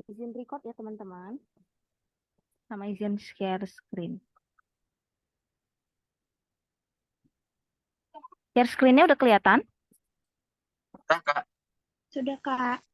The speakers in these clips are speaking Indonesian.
Izin record ya teman-teman. Sama izin share screen. Share screen-nya udah kelihatan? Udah, Kak. Sudah, Kak.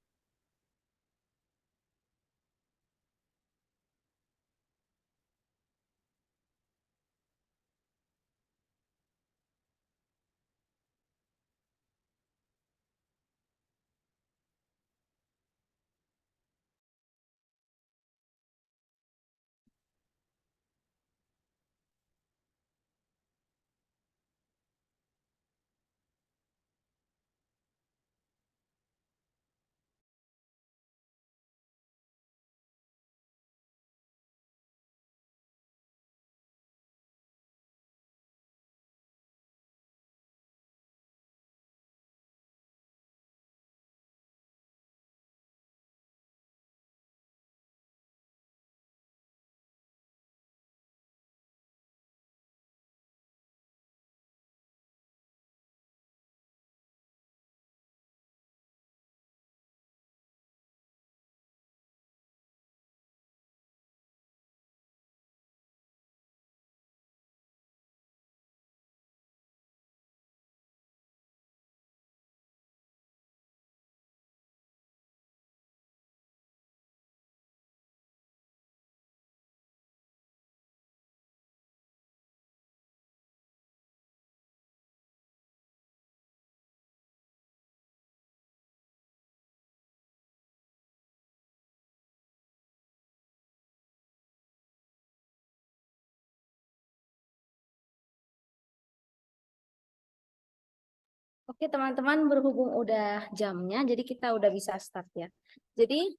Oke teman-teman, berhubung udah jamnya, jadi kita udah bisa start ya. Jadi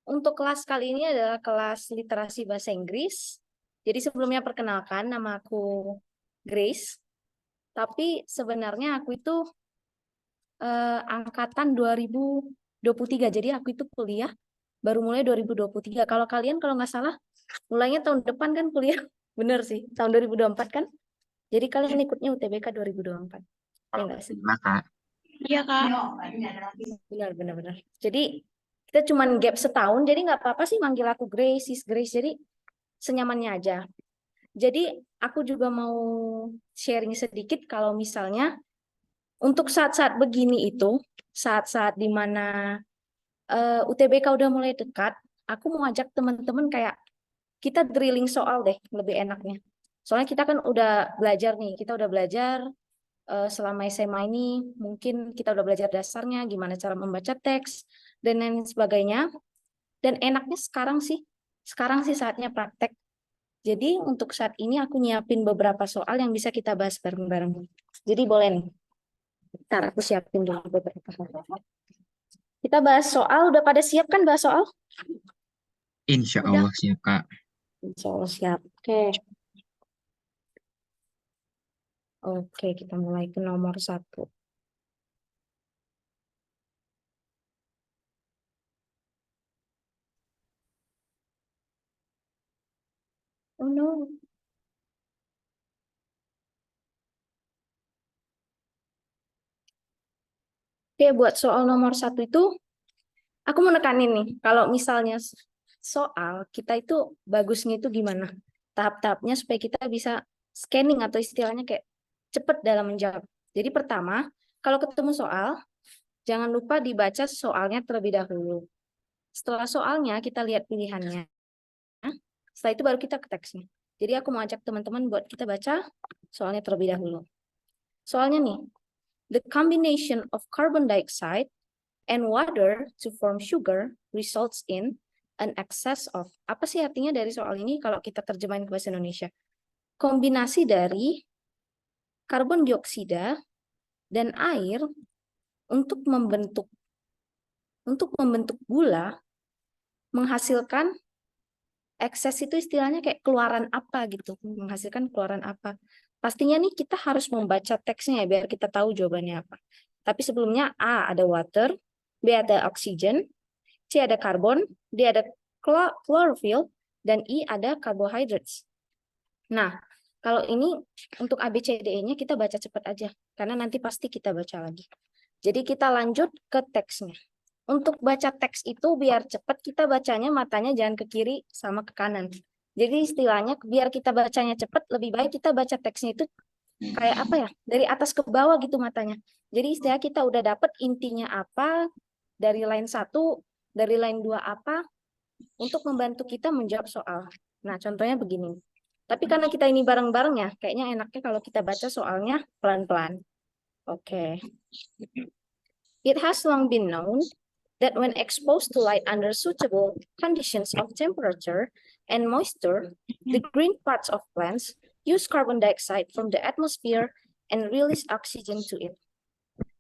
untuk kelas kali ini adalah kelas literasi bahasa Inggris. Jadi sebelumnya perkenalkan, nama aku Grace. Tapi sebenarnya aku itu angkatan 2023. Jadi aku itu kuliah baru mulai 2023. Kalau kalian kalau nggak salah mulainya tahun depan kan kuliah. Bener sih, tahun 2024 kan. Jadi kalian ikutnya UTBK 2024. Ya nggak sih? Nah, Kak. Iya, Kak. Benar. Jadi kita cuman gap setahun, jadi nggak apa-apa sih manggil aku Grace, Sis Grace. Jadi senyamannya aja. Jadi aku juga mau sharing sedikit kalau misalnya untuk saat-saat begini itu, saat-saat dimana UTBK udah mulai dekat, aku mau ajak teman-teman kayak kita drilling soal deh, lebih enaknya. Soalnya kita kan udah belajar nih, kita udah belajar selama SMA ini, mungkin kita udah belajar dasarnya, gimana cara membaca teks, dan lain sebagainya. Dan enaknya sekarang sih saatnya praktek. Jadi untuk saat ini aku nyiapin beberapa soal yang bisa kita bahas bareng-bareng. Jadi boleh nih, ntar aku siapin dulu beberapa soal. Kita bahas soal, udah pada siap kan bahas soal? Insya Allah siap, Kak. Insya Allah siap. Oke, kita mulai ke nomor 1. Oh no. Oke, buat soal nomor 1 itu, aku mau nekanin nih, kalau misalnya soal, kita itu bagusnya itu gimana? Tahap-tahapnya supaya kita bisa scanning atau istilahnya kayak cepet dalam menjawab. Jadi pertama, kalau ketemu soal, jangan lupa dibaca soalnya terlebih dahulu. Setelah soalnya, kita lihat pilihannya. Setelah itu baru kita ke teksnya. Jadi aku mau ajak teman-teman buat kita baca soalnya terlebih dahulu. Soalnya nih, the combination of carbon dioxide and water to form sugar results in an excess of. Apa sih artinya dari soal ini kalau kita terjemahin ke bahasa Indonesia? Kombinasi dari karbon dioksida dan air untuk membentuk gula menghasilkan ekses itu istilahnya kayak keluaran apa gitu, menghasilkan keluaran apa. Pastinya nih kita harus membaca teksnya ya biar kita tahu jawabannya apa. Tapi sebelumnya A ada water, B ada oxygen, C ada karbon, D ada chlorophyll, dan I ada carbohydrates. Nah, kalau ini untuk A, B, C, D, E-nya kita baca cepat aja, karena nanti pasti kita baca lagi. Jadi kita lanjut ke teksnya. Untuk baca teks itu biar cepat kita bacanya matanya jangan ke kiri sama ke kanan. Jadi istilahnya biar kita bacanya cepat lebih baik kita baca teksnya itu kayak apa ya? Dari atas ke bawah gitu matanya. Jadi istilah kita udah dapet intinya apa dari line 1, dari line 2 apa untuk membantu kita menjawab soal. Nah, contohnya begini. Tapi karena kita ini bareng-bareng ya, kayaknya enaknya kalau kita baca soalnya pelan-pelan. Oke. It has long been known that when exposed to light under suitable conditions of temperature and moisture, the green parts of plants use carbon dioxide from the atmosphere and release oxygen to it.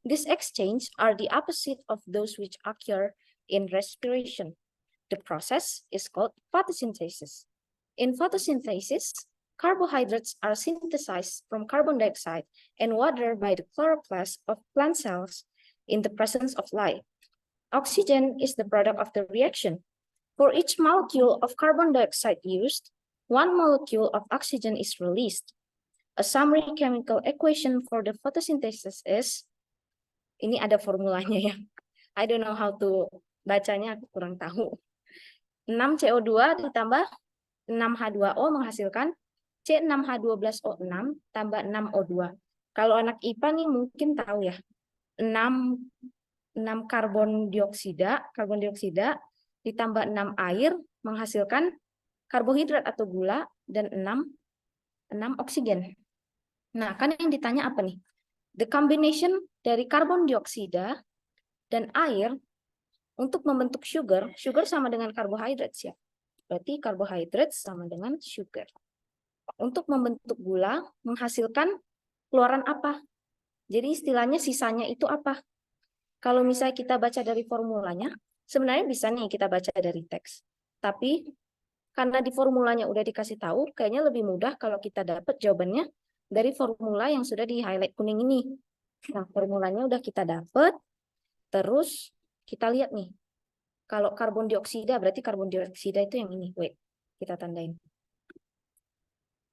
These exchanges are the opposite of those which occur in respiration. The process is called photosynthesis. In photosynthesis, carbohydrates are synthesized from carbon dioxide and water by the chloroplast of plant cells in the presence of light. Oxygen is the product of the reaction. For each molecule of carbon dioxide used, one molecule of oxygen is released. A summary chemical equation for the photosynthesis is, ini ada formulanya ya. I don't know how to bacanya, aku kurang tahu. 6CO2 ditambah 6H2O menghasilkan C6H12O6 tambah 6O2. Kalau anak IPA nih mungkin tahu ya. 6 karbon dioksida ditambah 6 air menghasilkan karbohidrat atau gula dan 6 oksigen. Nah, kan yang ditanya apa nih? The combination dari karbon dioksida dan air untuk membentuk sugar sama dengan karbohidrat ya. Berarti karbohidrat sama dengan sugar. Untuk membentuk gula menghasilkan keluaran apa? Jadi istilahnya sisanya itu apa? Kalau misalnya kita baca dari formulanya, sebenarnya bisa nih kita baca dari teks. Tapi karena di formulanya udah dikasih tahu, kayaknya lebih mudah kalau kita dapat jawabannya dari formula yang sudah di highlight kuning ini. Nah, formulanya udah kita dapat. Terus kita lihat nih. Kalau karbon dioksida, berarti karbon dioksida itu yang ini. Wait, kita tandain.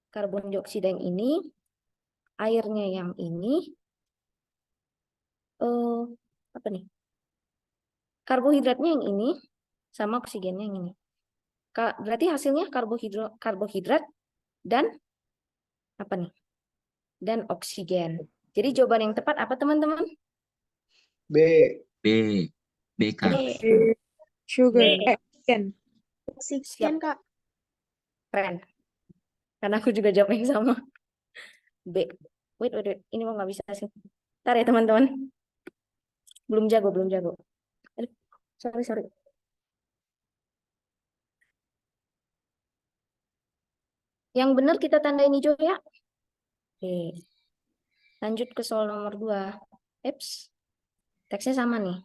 Karbon dioksida yang ini, airnya yang ini, apa nih? Karbohidratnya yang ini, sama oksigennya yang ini. Berarti hasilnya karbohidrat dan apa nih? Dan oksigen. Jadi jawaban yang tepat apa teman-teman? B. B. B, Kak. Sugar. B. Oksigen. Oksigen, Kak. Keren. Karena aku juga jawab yang sama. B. Wait. Ini mau nggak bisa sih. Ntar ya teman-teman. Belum jago. Aduh, sorry. Yang benar kita tandain hijau ya. Oke. Lanjut ke soal nomor 2. Eps. Teksnya sama nih.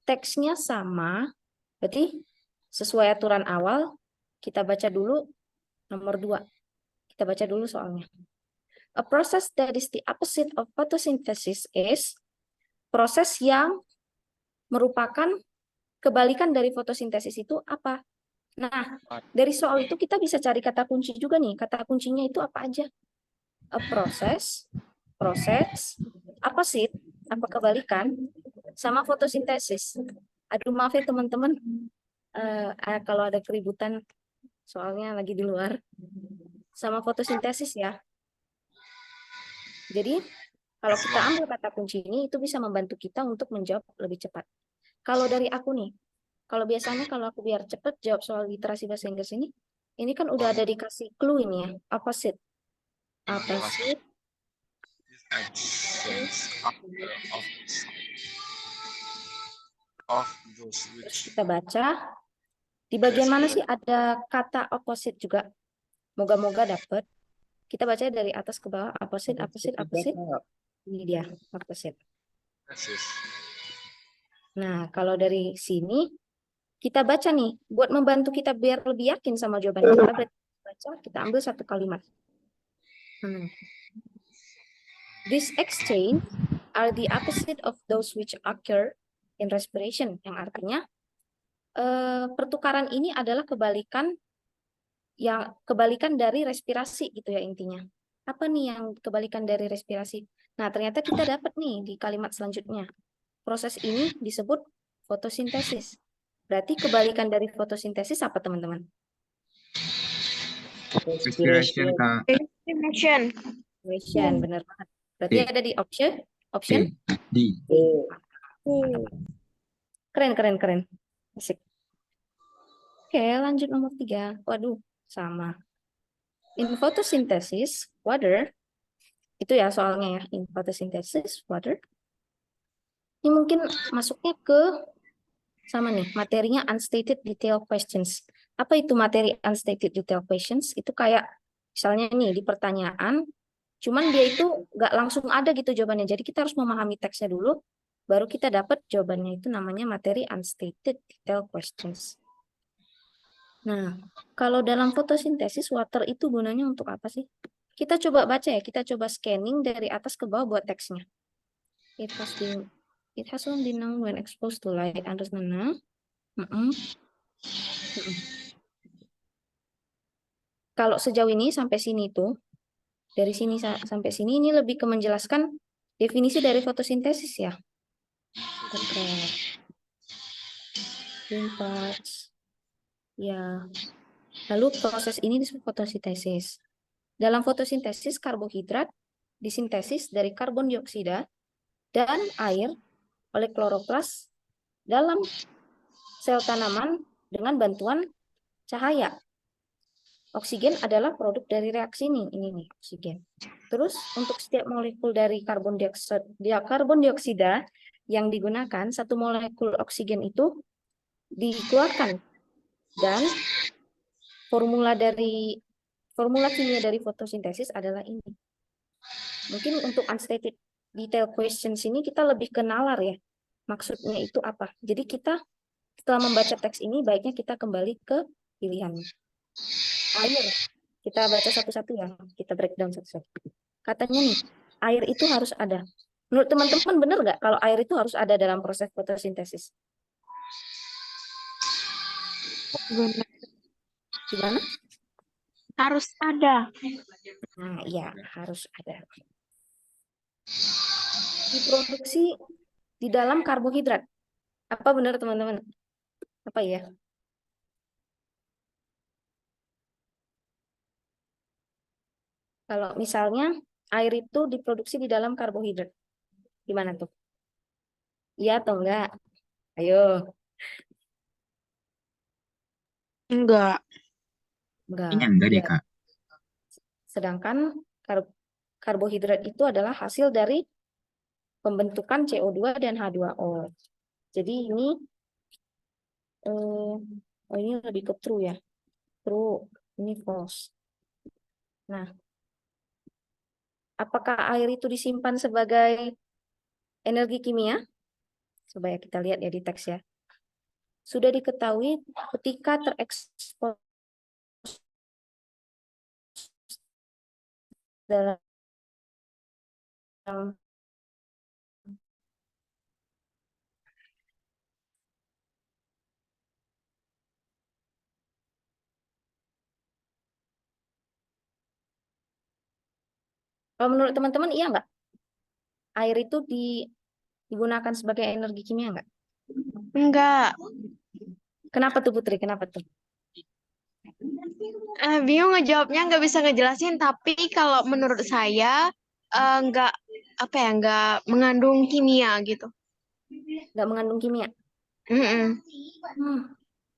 Teksnya sama. Berarti sesuai aturan awal, kita baca dulu nomor 2. Kita baca dulu soalnya. A process that is the opposite of photosynthesis is proses yang merupakan kebalikan dari fotosintesis itu apa? Nah, dari soal itu kita bisa cari kata kunci juga nih. Kata kuncinya itu apa aja? A process, opposite, apa kebalikan, sama fotosintesis. Aduh maaf ya teman-teman, kalau ada keributan soalnya lagi di luar. Sama fotosintesis ya. Jadi kalau kita ambil kata kunci ini itu bisa membantu kita untuk menjawab lebih cepat. Kalau dari aku nih, kalau biasanya kalau aku biar cepat jawab soal literasi bahasa Inggris ini kan udah ada dikasih clue ini ya, opposite. Opposite. Terus kita baca di bagian mana sih ada kata opposite juga. Moga-moga dapat. Kita baca dari atas ke bawah, opposite. Ini dia, opposite. Nah, kalau dari sini kita baca nih, buat membantu kita biar lebih yakin sama jawaban kita, baca, kita ambil satu kalimat. This exchange are the opposite of those which occur in respiration, yang artinya pertukaran ini adalah kebalikan dari respirasi gitu ya intinya. Apa nih yang kebalikan dari respirasi? Nah, ternyata kita dapat nih di kalimat selanjutnya. Proses ini disebut fotosintesis. Berarti kebalikan dari fotosintesis apa, teman-teman? Respiration, Kak. Respiration. Respiration, benar banget. Berarti D. ada di option D. D. Keren, keren, keren. Asik. Oke, lanjut nomor 3. Waduh, sama. In photosynthesis, water, itu ya soalnya ya, in photosynthesis, water. Ini mungkin masuknya ke, sama nih, materinya unstated detail questions. Apa itu materi unstated detail questions? Itu kayak, misalnya nih, di pertanyaan, cuman dia itu nggak langsung ada gitu jawabannya. Jadi kita harus memahami teksnya dulu, baru kita dapat jawabannya. Itu namanya materi unstated detail questions. Nah, kalau dalam fotosintesis, water itu gunanya untuk apa sih? Kita coba baca ya, kita coba scanning dari atas ke bawah buat teksnya. It has only been known when exposed to light. Understand? Kalau sejauh ini sampai sini tuh, dari sini sampai sini ini lebih ke menjelaskan definisi dari fotosintesis ya. Oke. Green parts. Ya. Lalu proses ini disebut fotosintesis. Dalam fotosintesis, karbohidrat disintesis dari karbon dioksida dan air oleh kloroplas dalam sel tanaman dengan bantuan cahaya. Oksigen adalah produk dari reaksi ini nih, oksigen. Terus untuk setiap molekul dari karbon dioksida yang digunakan, satu molekul oksigen itu dikeluarkan dan formula kimia dari fotosintesis adalah ini. Mungkin untuk unstated detail questions ini kita lebih ke nalar ya. Maksudnya itu apa? Jadi kita setelah membaca teks ini baiknya kita kembali ke pilihan. Air. Kita baca satu-satu ya. Kita breakdown satu-satu. Katanya nih, air itu harus ada. Menurut teman-teman benar nggak kalau air itu harus ada dalam proses fotosintesis? Gimana? Harus ada. Nah, iya, harus ada. Diproduksi di dalam karbohidrat. Apa benar teman-teman? Apa ya? Kalau misalnya air itu diproduksi di dalam karbohidrat. Gimana tuh? Iya atau enggak? Ayo. Enggak. Enggak. Kayaknya enggak deh, Ya. Kak. Sedangkan karbohidrat itu adalah hasil dari pembentukan CO2 dan H2O. Jadi ini ini lebih ke true ya. True, ini false. Nah, apakah air itu disimpan sebagai energi kimia? Coba ya kita lihat ya di teks ya. Sudah diketahui ketika terekspos dalam kalau menurut teman-teman iya nggak? Air itu digunakan sebagai energi kimia nggak? Enggak. Kenapa tuh Putri? Kenapa tuh? Bingung ngejawabnya, nggak bisa ngejelasin. Tapi kalau menurut saya nggak apa ya, nggak mengandung kimia gitu. Nggak mengandung kimia? Mm-mm.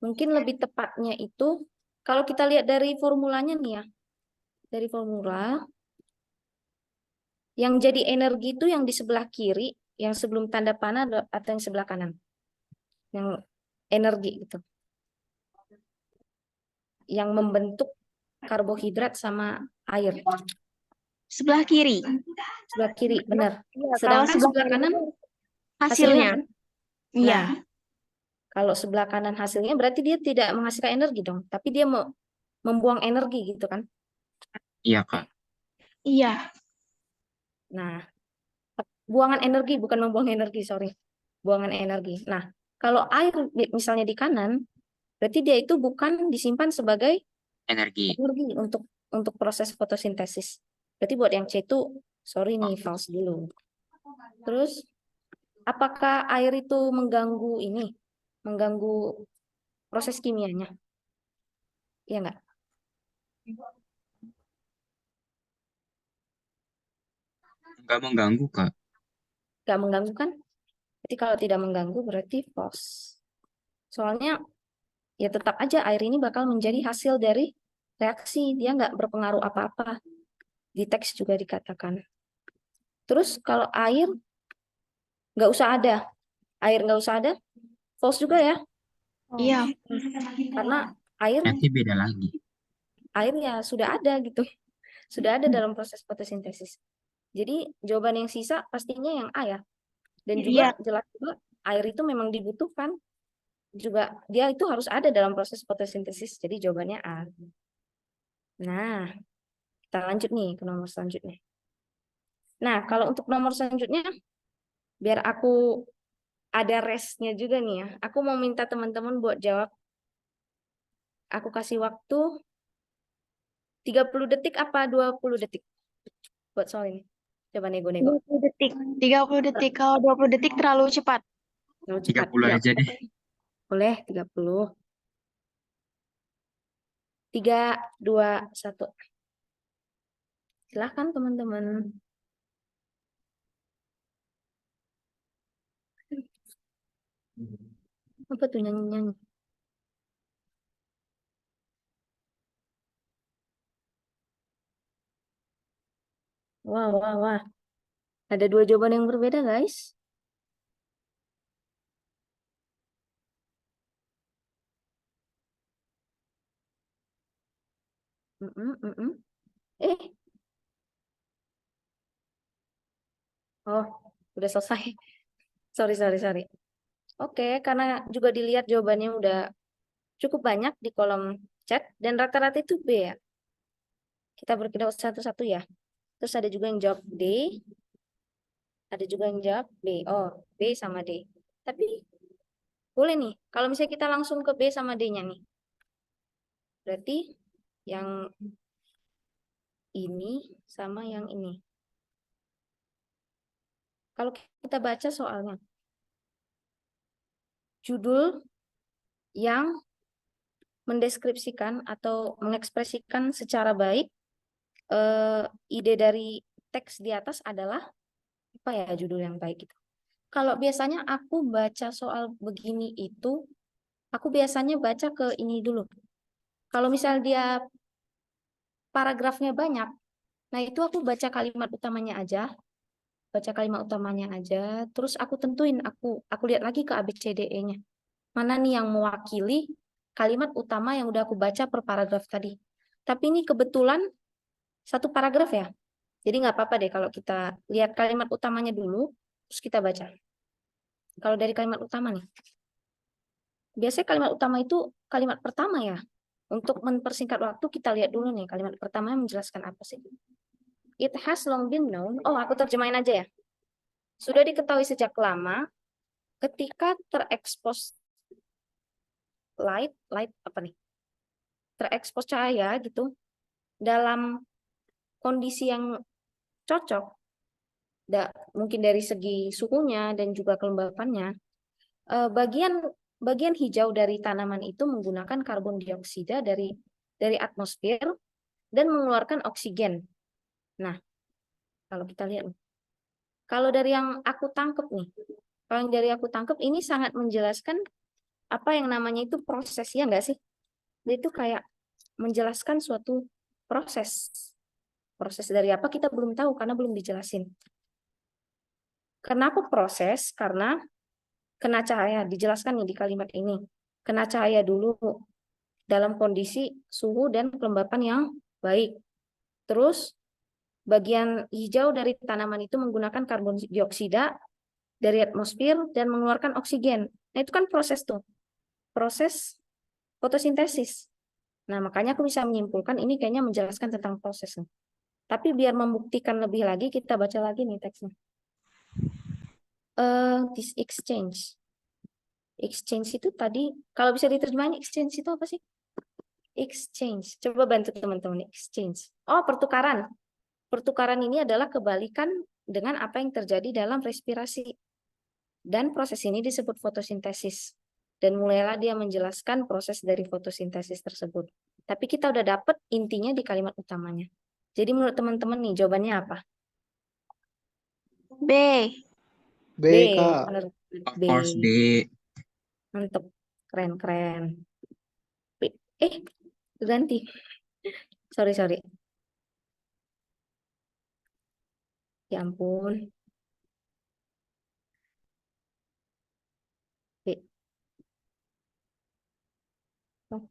Mungkin lebih tepatnya itu kalau kita lihat dari formulanya nih ya. Dari formula yang jadi energi itu yang di sebelah kiri, yang sebelum tanda panah atau yang sebelah kanan. Yang energi gitu. Yang membentuk karbohidrat sama air. Sebelah kiri. Sebelah kiri, benar. Iya, kalau Sedangkan sebelah kiri kanan hasilnya. kan? Iya. Nah, kalau sebelah kanan hasilnya berarti dia tidak menghasilkan energi dong, tapi dia mau membuang energi gitu kan? Iya, Kak. Iya. Nah, buangan energi bukan membuang energi, sorry. Buangan energi. Nah, kalau air misalnya di kanan, berarti dia itu bukan disimpan sebagai Energi. energi untuk proses fotosintesis. Berarti buat yang C itu, sorry nih, false dulu. Terus Apakah air itu mengganggu proses kimianya? Iya nggak? Nggak mengganggu, Kak. Nggak mengganggu kan? Jadi kalau tidak mengganggu berarti false. Soalnya ya tetap aja air ini bakal menjadi hasil dari reaksi. Dia nggak berpengaruh apa-apa. Di teks juga dikatakan. Terus kalau air nggak usah ada. Air nggak usah ada. False juga ya. Iya. Karena air Nanti beda lagi. ya sudah ada gitu. Sudah ada dalam proses fotosintesis. Jadi jawaban yang sisa pastinya yang A ya. Dan juga Iya. jelas juga air itu memang dibutuhkan. Juga dia itu harus ada dalam proses fotosintesis. Jadi jawabannya A. Nah, kita lanjut nih ke nomor selanjutnya. Nah, kalau untuk nomor selanjutnya, biar aku ada restnya juga nih ya. Aku mau minta teman-teman buat jawab. Aku kasih waktu 30 detik apa 20 detik buat soal ini. Coba nego-nego. 20 detik. 30 detik. Kalau 20 detik terlalu cepat. Terlalu cepat. 30 Ya, aja deh. boleh 30. 3, 2, 1. Silahkan teman-teman. Apa tuh nyanyi-nyanyi? Wah, wah, wah. Ada 2 jawaban yang berbeda, guys. Eh, oh, udah selesai. Sorry, sorry, sorry. Oke, karena juga dilihat jawabannya udah cukup banyak di kolom chat dan rata-rata itu B ya. Kita berpindah satu-satu ya. Terus ada juga yang jawab D, ada juga yang jawab B. Oh, B sama D. Tapi boleh nih, kalau misalnya kita langsung ke B sama D-nya nih. Berarti yang ini sama yang ini. Kalau kita baca soalnya, judul yang mendeskripsikan atau mengekspresikan secara baik ide dari teks di atas adalah apa ya judul yang baik itu. Kalau biasanya aku baca soal begini itu, aku biasanya baca ke ini dulu. Kalau misal dia paragrafnya banyak, nah itu aku baca kalimat utamanya aja, terus aku tentuin, aku lihat lagi ke ABCDE-nya. Mana nih yang mewakili kalimat utama yang udah aku baca per paragraf tadi. Tapi ini kebetulan satu paragraf ya. Jadi nggak apa-apa deh kalau kita lihat kalimat utamanya dulu, terus kita baca. Kalau dari kalimat utama nih. Biasanya kalimat utama itu kalimat pertama ya. Untuk mempersingkat waktu kita lihat dulu nih kalimat pertama menjelaskan apa sih. It has long been known. Oh, aku terjemahin aja ya. Sudah diketahui sejak lama ketika terekspos light apa nih? Terekspos cahaya gitu dalam kondisi yang cocok, mungkin dari segi suhunya dan juga kelembapannya, bagian hijau dari tanaman itu menggunakan karbon dioksida dari atmosfer dan mengeluarkan oksigen. Nah, kalau kita lihat, kalau dari yang aku tangkap nih, kalau yang dari aku tangkap ini sangat menjelaskan apa yang namanya itu proses, ya nggak sih? Itu kayak menjelaskan suatu proses. Proses dari apa kita belum tahu karena belum dijelasin. Kenapa proses? Karena kena cahaya, dijelaskan nih di kalimat ini. Kena cahaya dulu dalam kondisi suhu dan kelembapan yang baik. Terus bagian hijau dari tanaman itu menggunakan karbon dioksida dari atmosfer dan mengeluarkan oksigen. Nah, itu kan proses tuh. Proses fotosintesis. Nah, makanya aku bisa menyimpulkan ini kayaknya menjelaskan tentang proses. Tapi biar membuktikan lebih lagi, kita baca lagi nih teksnya. This exchange. Exchange itu tadi, kalau bisa diterjemahin exchange itu apa sih? Exchange. Coba bantu teman-teman. Exchange. Oh, pertukaran. Pertukaran ini adalah kebalikan dengan apa yang terjadi dalam respirasi. Dan proses ini disebut fotosintesis. Dan mulailah dia menjelaskan proses dari fotosintesis tersebut. Tapi kita udah dapet intinya di kalimat utamanya. Jadi menurut teman-teman nih, jawabannya apa? B. B, B. Kak. Bener. Of B. course, B. Mantep. Keren-keren. Ganti. Sorry. Ya ampun. B. Oh.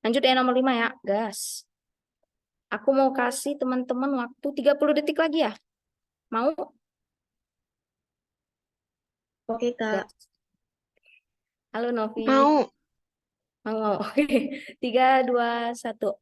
Lanjut ya nomor 5 ya. Gas. Aku mau kasih teman-teman waktu 30 detik lagi ya. Mau? Oke, Kak. Gas. Halo Novi. Mau. Mau. Oke. 3, 2, 1.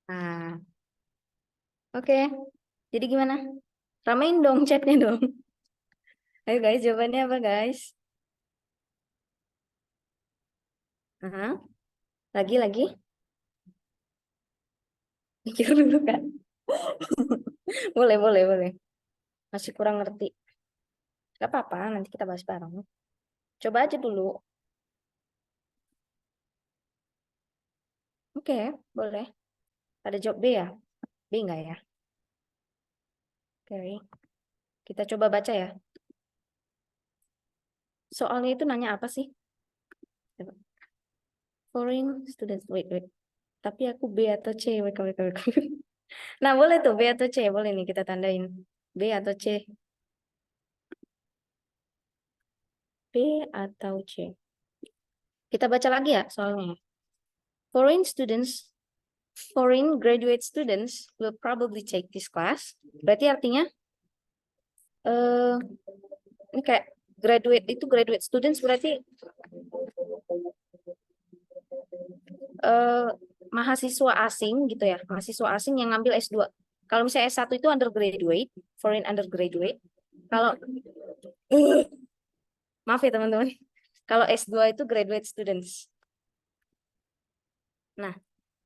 Nah, oke. Jadi gimana? Ramein dong chatnya dong. Ayo guys, jawabannya apa guys? Aha. Lagi. Mikir dulu kan. Boleh. Masih kurang ngerti. Gak apa-apa, nanti kita bahas bareng. Coba aja dulu. Oke, boleh. Ada jawab B ya? B enggak ya? Oke. Kita coba baca ya. Soalnya itu nanya apa sih? Coba. Foreign students. Wait. Tapi aku B atau C? Wait. Nah, boleh tuh B atau C. Boleh nih kita tandain. B atau C? B atau C? Kita baca lagi ya soalnya. Foreign graduate students will probably take this class. Berarti artinya ini kayak graduate students berarti mahasiswa asing gitu ya, mahasiswa asing yang ngambil S2. Kalau misalnya S1 itu undergraduate, foreign undergraduate. Kalau maaf ya teman-teman. Kalau S2 itu graduate students. Nah,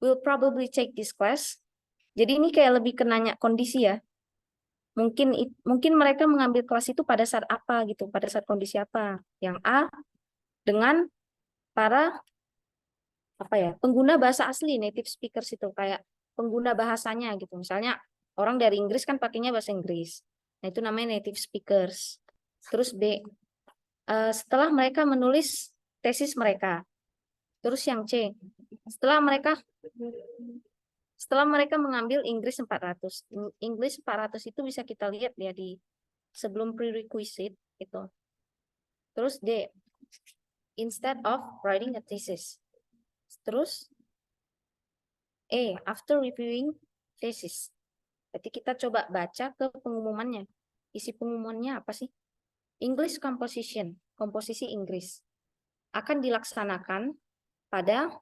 will probably take this class. Jadi ini kayak lebih ke nanya kondisi ya. Mungkin mereka mengambil kelas itu pada saat apa gitu, pada saat kondisi apa. Yang A dengan para pengguna bahasa asli, native speakers itu kayak pengguna bahasanya gitu. Misalnya orang dari Inggris kan pakainya bahasa Inggris. Nah, itu namanya native speakers. Terus B, setelah mereka menulis tesis mereka. Terus yang C, setelah mereka mengambil Inggris 400. English 400 itu bisa kita lihat ya di sebelum prerequisite itu. Terus D, instead of writing a thesis. Terus E, after reviewing thesis. Berarti kita coba baca ke pengumumannya. Isi pengumumannya apa sih? English composition, komposisi Inggris. Akan dilaksanakan pada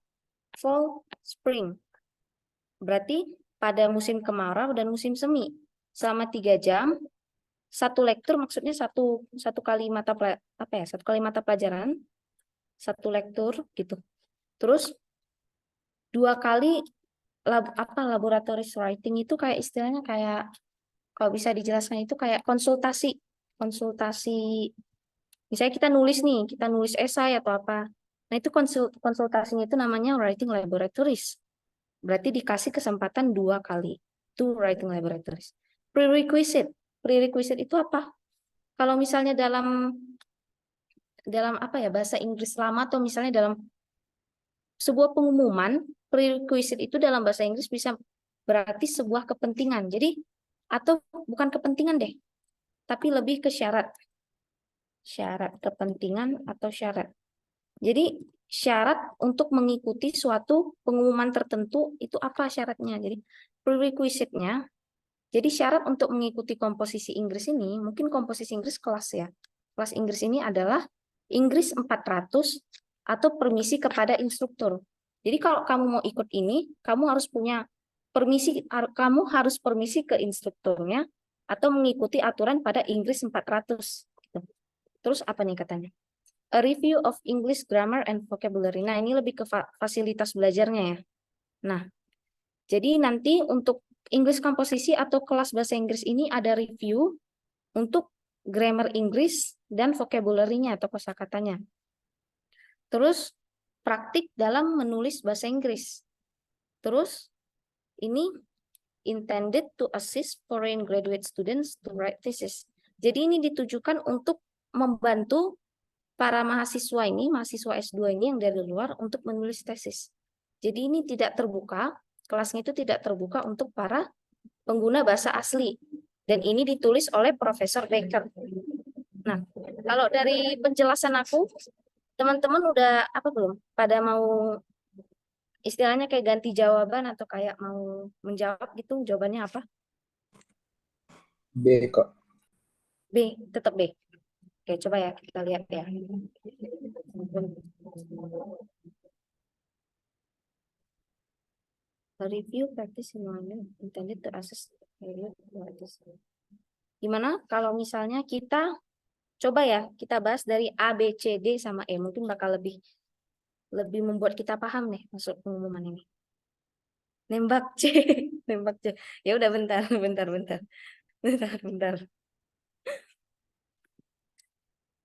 fall spring. Berarti pada musim kemarau dan musim semi. Selama 3 jam, satu lektur maksudnya satu kali mata satu kali mata pelajaran, satu lektur gitu. Terus 2 kali laboratoris writing itu kayak istilahnya kayak kalau bisa dijelaskan itu kayak konsultasi misalnya kita nulis esai atau apa. Nah, itu konsultasinya itu namanya writing laboratories. Berarti dikasih kesempatan 2 kali. Itu writing laboratories. Prerequisite itu apa? Kalau misalnya dalam bahasa Inggris lama atau misalnya dalam sebuah pengumuman, prerequisite itu dalam bahasa Inggris bisa berarti sebuah kepentingan. Jadi atau bukan kepentingan deh, tapi lebih ke syarat. Syarat kepentingan atau syarat. Jadi syarat untuk mengikuti suatu pengumuman tertentu itu apa syaratnya? Jadi prerequisite-nya Jadi syarat untuk mengikuti komposisi Inggris ini, mungkin komposisi Inggris kelas ya. Kelas Inggris ini adalah Inggris 400 atau permisi kepada instruktur. Jadi kalau kamu mau ikut ini, kamu harus punya permisi, kamu harus permisi ke instrukturnya atau mengikuti aturan pada Inggris 400. Gitu. Terus apa nih katanya? A review of English grammar and vocabulary. Nah, ini lebih ke fasilitas belajarnya ya. Nah, jadi nanti untuk English komposisi atau kelas bahasa Inggris ini ada review untuk grammar Inggris dan vocabulary-nya atau kosakatanya. Terus praktik dalam menulis bahasa Inggris. Terus ini intended to assist foreign graduate students to write thesis. Jadi ini ditujukan untuk membantu para mahasiswa ini, mahasiswa S2 ini yang dari luar untuk menulis tesis. Jadi ini tidak terbuka, kelasnya itu tidak terbuka untuk para pengguna bahasa asli. Dan ini ditulis oleh Profesor Baker. Nah, kalau dari penjelasan aku, teman-teman udah apa belum? Pada mau istilahnya kayak ganti jawaban atau kayak mau menjawab gitu, jawabannya apa? B kok. B, tetap B. Oke, coba ya kita lihat ya. A review practice environment intended to assess gimana kalau misalnya kita coba ya kita bahas dari A, B, C, D sama E, mungkin bakal lebih membuat kita paham nih masuk pengumuman ini. Nembak C, nembak C. Ya udah bentar.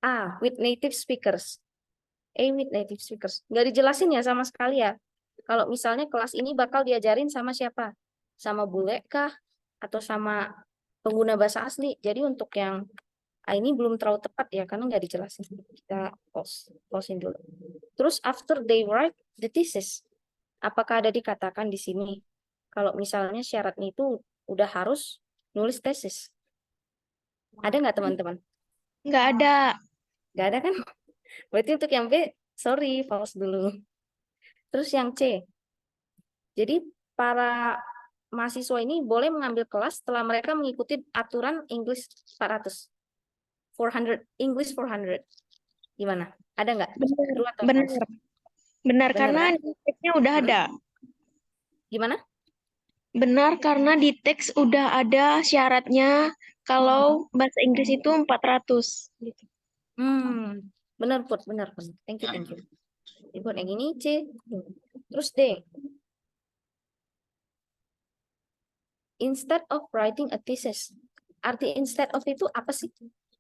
A, with native speakers. A, with native speakers. Nggak dijelasin ya sama sekali ya. Kalau misalnya kelas ini bakal diajarin sama siapa? Sama bule kah? Atau sama pengguna bahasa asli? Jadi untuk yang ini belum terlalu tepat ya, karena nggak dijelasin. Kita pausein dulu. Terus after they write the thesis, apakah ada dikatakan di sini? Kalau misalnya syaratnya itu udah harus nulis tesis. Ada nggak teman-teman? Nggak ada. Nggak ada kan? Berarti untuk yang B, sorry, pause dulu. Terus yang C, jadi para mahasiswa ini boleh mengambil kelas setelah mereka mengikuti aturan English 400. 400, English 400. Gimana? Ada nggak? True atau Benar. false? Benar, Benar, karena kan? di teksnya udah ada. Gimana? Benar, karena di teks udah ada syaratnya kalau bahasa Inggris itu 400. Gitu. Benar Put, benar. Thank you. Ikut yang ini C. Terus D. Instead of writing a thesis. Arti instead of itu apa sih?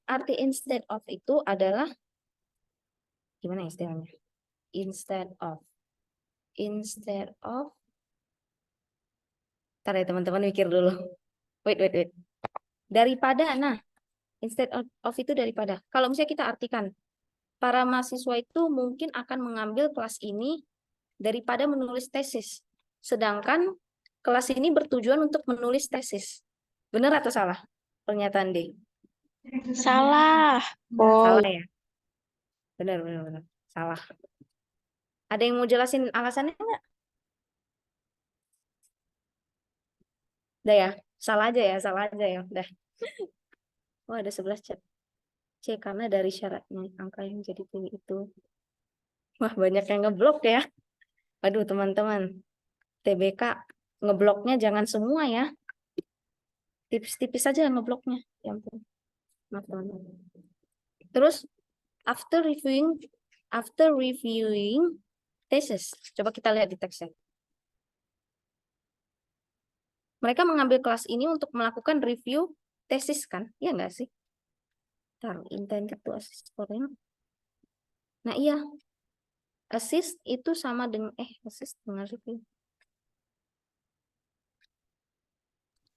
Arti instead of itu adalah gimana istilahnya? Instead of. Ntar ya teman-teman mikir dulu. Wait. Daripada, nah. Instead of itu daripada. Kalau misalnya kita artikan, para mahasiswa itu mungkin akan mengambil kelas ini daripada menulis tesis. Sedangkan kelas ini bertujuan untuk menulis tesis. Benar atau salah? Pernyataan D. Salah. Salah ya? Benar. Salah. Ada yang mau jelasin alasannya nggak? Udah ya? Salah aja ya. Udah. Oh, ada 11 chat. C, karena dari syaratnya angka yang jadi tinggi itu. Wah, banyak yang ngeblok ya. Aduh, teman-teman. TBK ngebloknya jangan semua ya. Tipis-tipis aja ngebloknya. Ya ampun. Maaf, teman-teman. Terus, after reviewing thesis. Coba kita lihat di teksnya. Mereka mengambil kelas ini untuk melakukan review tesis kan? Iya nggak sih? Taruh intended to assist foreign. Nah iya. Assist itu sama dengan assist dengan review.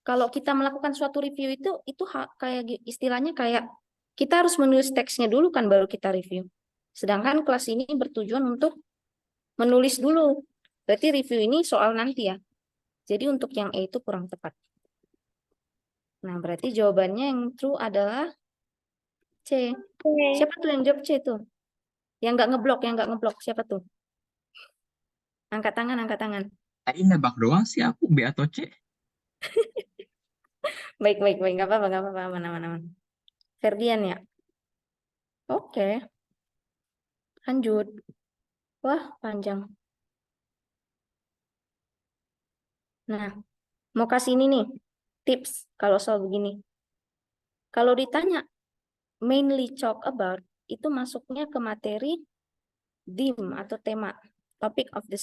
Kalau kita melakukan suatu review itu kayak istilahnya kayak kita harus menulis teksnya dulu kan baru kita review. Sedangkan kelas ini bertujuan untuk menulis dulu. Berarti review ini soal nanti ya. Jadi untuk yang E itu kurang tepat. Nah, berarti jawabannya yang true adalah C. Siapa tuh yang jawab C tuh? Yang nggak ngeblok, siapa tuh? Angkat tangan. Tadi nebak doang sih aku B atau C. Baik, baik, baik. Nggak apa-apa, nggak apa-apa. Aman, aman, aman. Ferdian ya? Oke, lanjut. Wah, panjang. Nah, mau kasih ini nih, tips kalau soal begini. Kalau ditanya mainly talk about, itu masuknya ke materi theme atau tema. Topic of the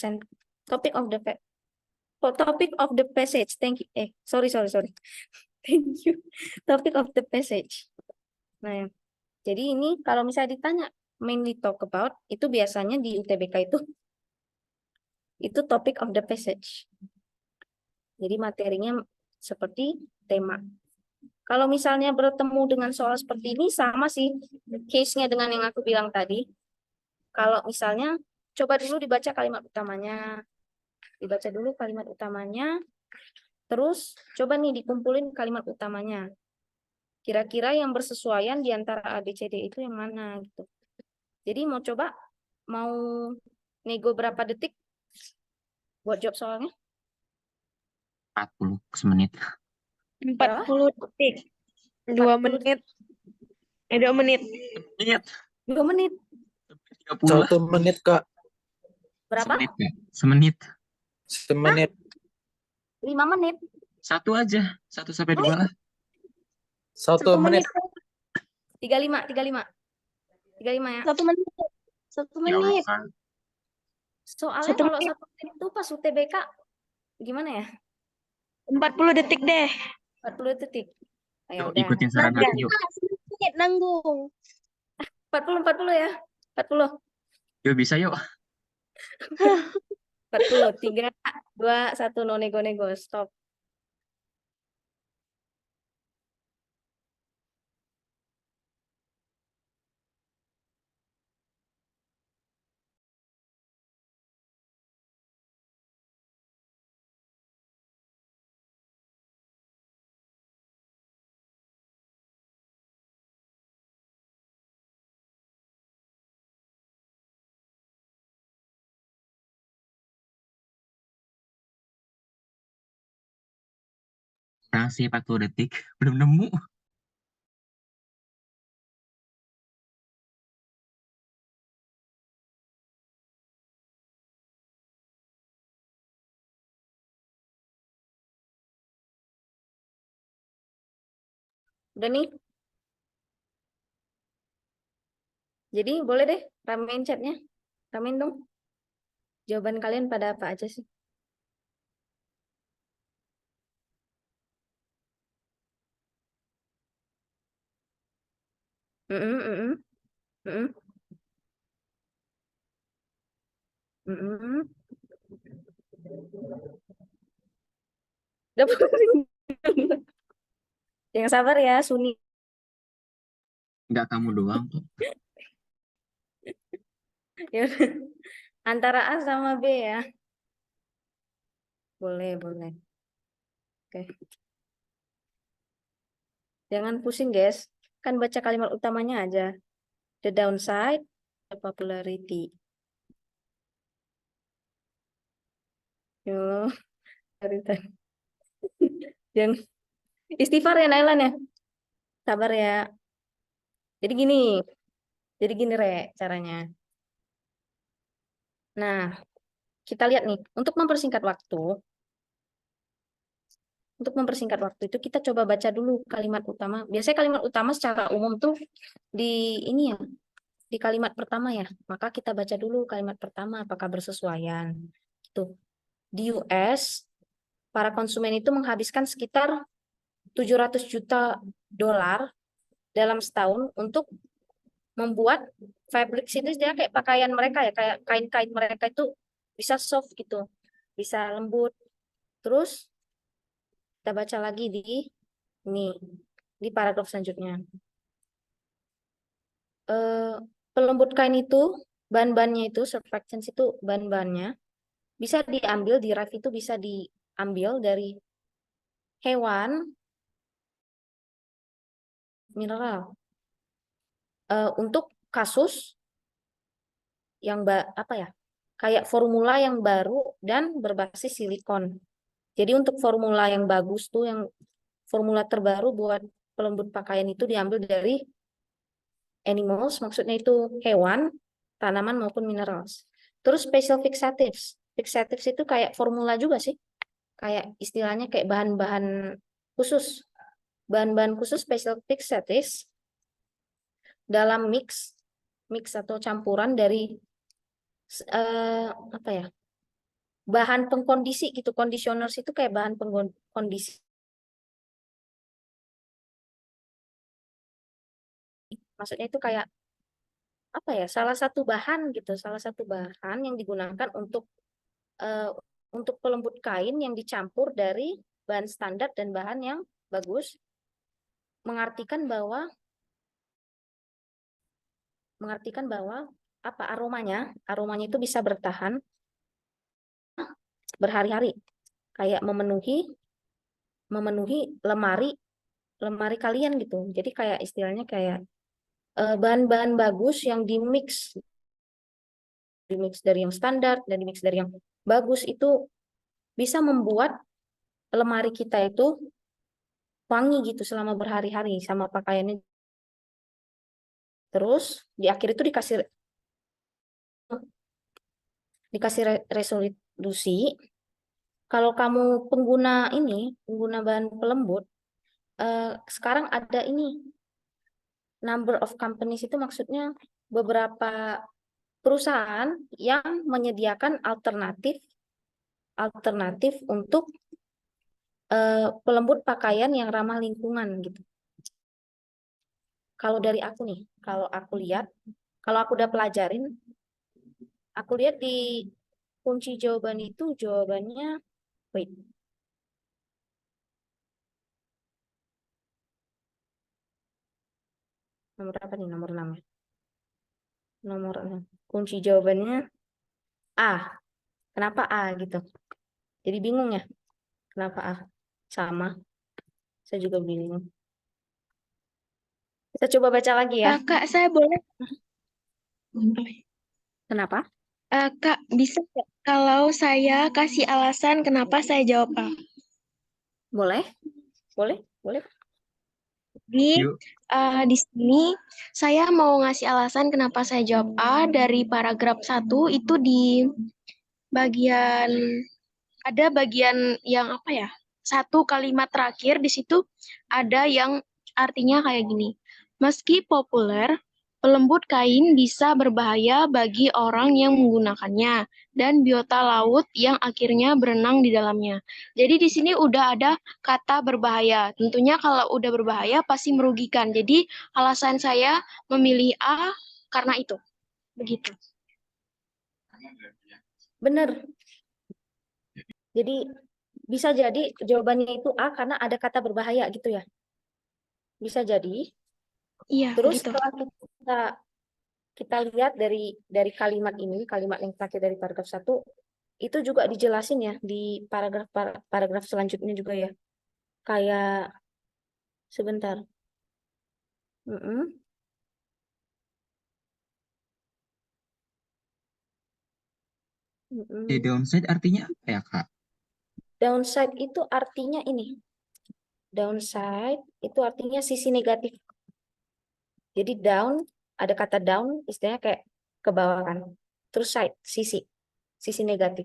topic of the topic of the passage. Thank you. Sorry, sorry, sorry. Thank you. Topic of the passage. Nah, jadi ini kalau misalnya ditanya mainly talk about, itu biasanya di UTBK itu topic of the passage. Jadi materinya seperti tema. Kalau misalnya bertemu dengan soal seperti ini, sama sih case-nya dengan yang aku bilang tadi. Kalau misalnya, coba dulu dibaca kalimat utamanya. Dibaca dulu kalimat utamanya, terus coba nih dikumpulin kalimat utamanya. Kira-kira yang bersesuaian di antara A, B, C, D itu yang mana gitu. Jadi mau nego berapa detik buat jawab soalnya? 40 semenit. 40 detik. 2 40 menit. 2 menit. Menit. 2 menit. 30 1 menit, Kak. Berapa? semenit ya. Semenit. Semenit. 5 menit. Satu aja. 1 sampai 2 lah. 1 menit. 35, 35. 35 ya. 1 menit. 1 Ya Allah, menit. Kak. Soalnya 1 kalau menit. 1 menit itu pas UTBK gimana ya? 40 detik deh. 40 detik. Ya Yuk, udah. ikutin saran hati yuk. 1 menit nanggung. 40 ya. 40. Yuk, bisa yuk. 40. 3, 2, 1, no nego-nego. Stop. Masih 40 detik. Belum nemu. Udah nih. Jadi boleh deh ramein chatnya. Ramein dong. Jawaban kalian pada apa aja sih? Mm-mm, mm-mm, mm-mm, mm-mm. Dapat. Yang sabar ya, Suni. Nggak kamu doang kok. Ya udah. Antara A sama B ya. Boleh, boleh. Oke. Jangan pusing, guys. Kan baca kalimat utamanya aja. The downside, the popularity. Yo, dari tadi. Yang istighfar ya, Nailan ya. Sabar ya. Jadi gini, Re, caranya. Nah, kita lihat nih. Untuk mempersingkat waktu itu kita coba baca dulu kalimat utama. Biasanya kalimat utama secara umum tuh di ini ya, di kalimat pertama ya. Maka kita baca dulu kalimat pertama apakah bersesuaian. Tuh. Di US, para konsumen itu menghabiskan sekitar 700 juta dolar dalam setahun untuk membuat fabric itu dia kayak pakaian mereka ya, kayak kain-kain mereka itu bisa soft gitu, bisa lembut. Terus kita baca lagi ini di paragraf selanjutnya. Pelembut kain itu bahan-bahannya itu surfactants itu bahan-bahannya bisa diambil di raf itu bisa diambil dari hewan, mineral. Untuk kasus yang apa ya? Kayak formula yang baru dan berbasis silikon. Jadi untuk formula yang bagus tuh yang formula terbaru buat pelembut pakaian itu diambil dari animals, maksudnya itu hewan, tanaman maupun minerals. Terus special fixatives. Fixatives itu kayak formula juga sih. Kayak istilahnya kayak bahan-bahan khusus. Bahan-bahan khusus special fixatives dalam mix atau campuran dari apa ya? Bahan pengkondisi gitu. Conditioners itu kayak bahan pengkondisi. Maksudnya itu kayak apa ya? Salah satu bahan gitu, salah satu bahan yang digunakan eh, untuk pelembut kain yang dicampur dari bahan standar dan bahan yang bagus, mengartikan bahwa apa aromanya itu bisa bertahan berhari-hari, kayak memenuhi lemari kalian gitu. Jadi kayak istilahnya kayak bahan-bahan bagus yang dimix dari yang standar dan dimix dari yang bagus itu bisa membuat lemari kita itu wangi gitu selama berhari-hari sama pakaiannya. Terus di akhir itu dikasih resolusi. Kalau kamu pengguna bahan pelembut, sekarang ada ini number of companies, itu maksudnya beberapa perusahaan yang menyediakan alternatif untuk pelembut pakaian yang ramah lingkungan gitu. Kalau dari aku nih, kalau aku udah pelajarin, aku lihat di kunci jawaban itu jawabannya, wait, nomor apa nih, nomor 6 ya? Nomor 6. Kunci jawabannya A. Kenapa A gitu? Jadi bingung ya, kenapa A? Sama, saya juga bingung. Kita coba baca lagi ya. Kak, saya boleh? Kenapa? Kak, bisa nggak kalau saya kasih alasan kenapa saya jawab A? Boleh? Boleh? Boleh? Jadi, Yuk. di sini saya mau ngasih alasan kenapa saya jawab A dari paragraf 1 itu di bagian, ada bagian yang apa ya? Satu kalimat terakhir di situ ada yang artinya kayak gini. Meski populer, pelembut kain bisa berbahaya bagi orang yang menggunakannya dan biota laut yang akhirnya berenang di dalamnya. Jadi di sini udah ada kata berbahaya. Tentunya kalau udah berbahaya pasti merugikan. Jadi alasan saya memilih A karena itu. Begitu. Bener. Jadi bisa jadi jawabannya itu A karena ada kata berbahaya gitu ya. Bisa jadi. Iya, Terus begitu. setelah kita lihat dari kalimat ini, kalimat yang terakhir dari paragraf 1, itu juga dijelasin ya di paragraf selanjutnya juga ya. Kayak sebentar. Mm-mm. Di Mm-mm. downside artinya apa ya, Kak? Downside itu artinya ini. Downside itu artinya sisi negatif. Jadi down, ada kata down, istilahnya kayak ke bawah kan. Terus side, sisi negatif.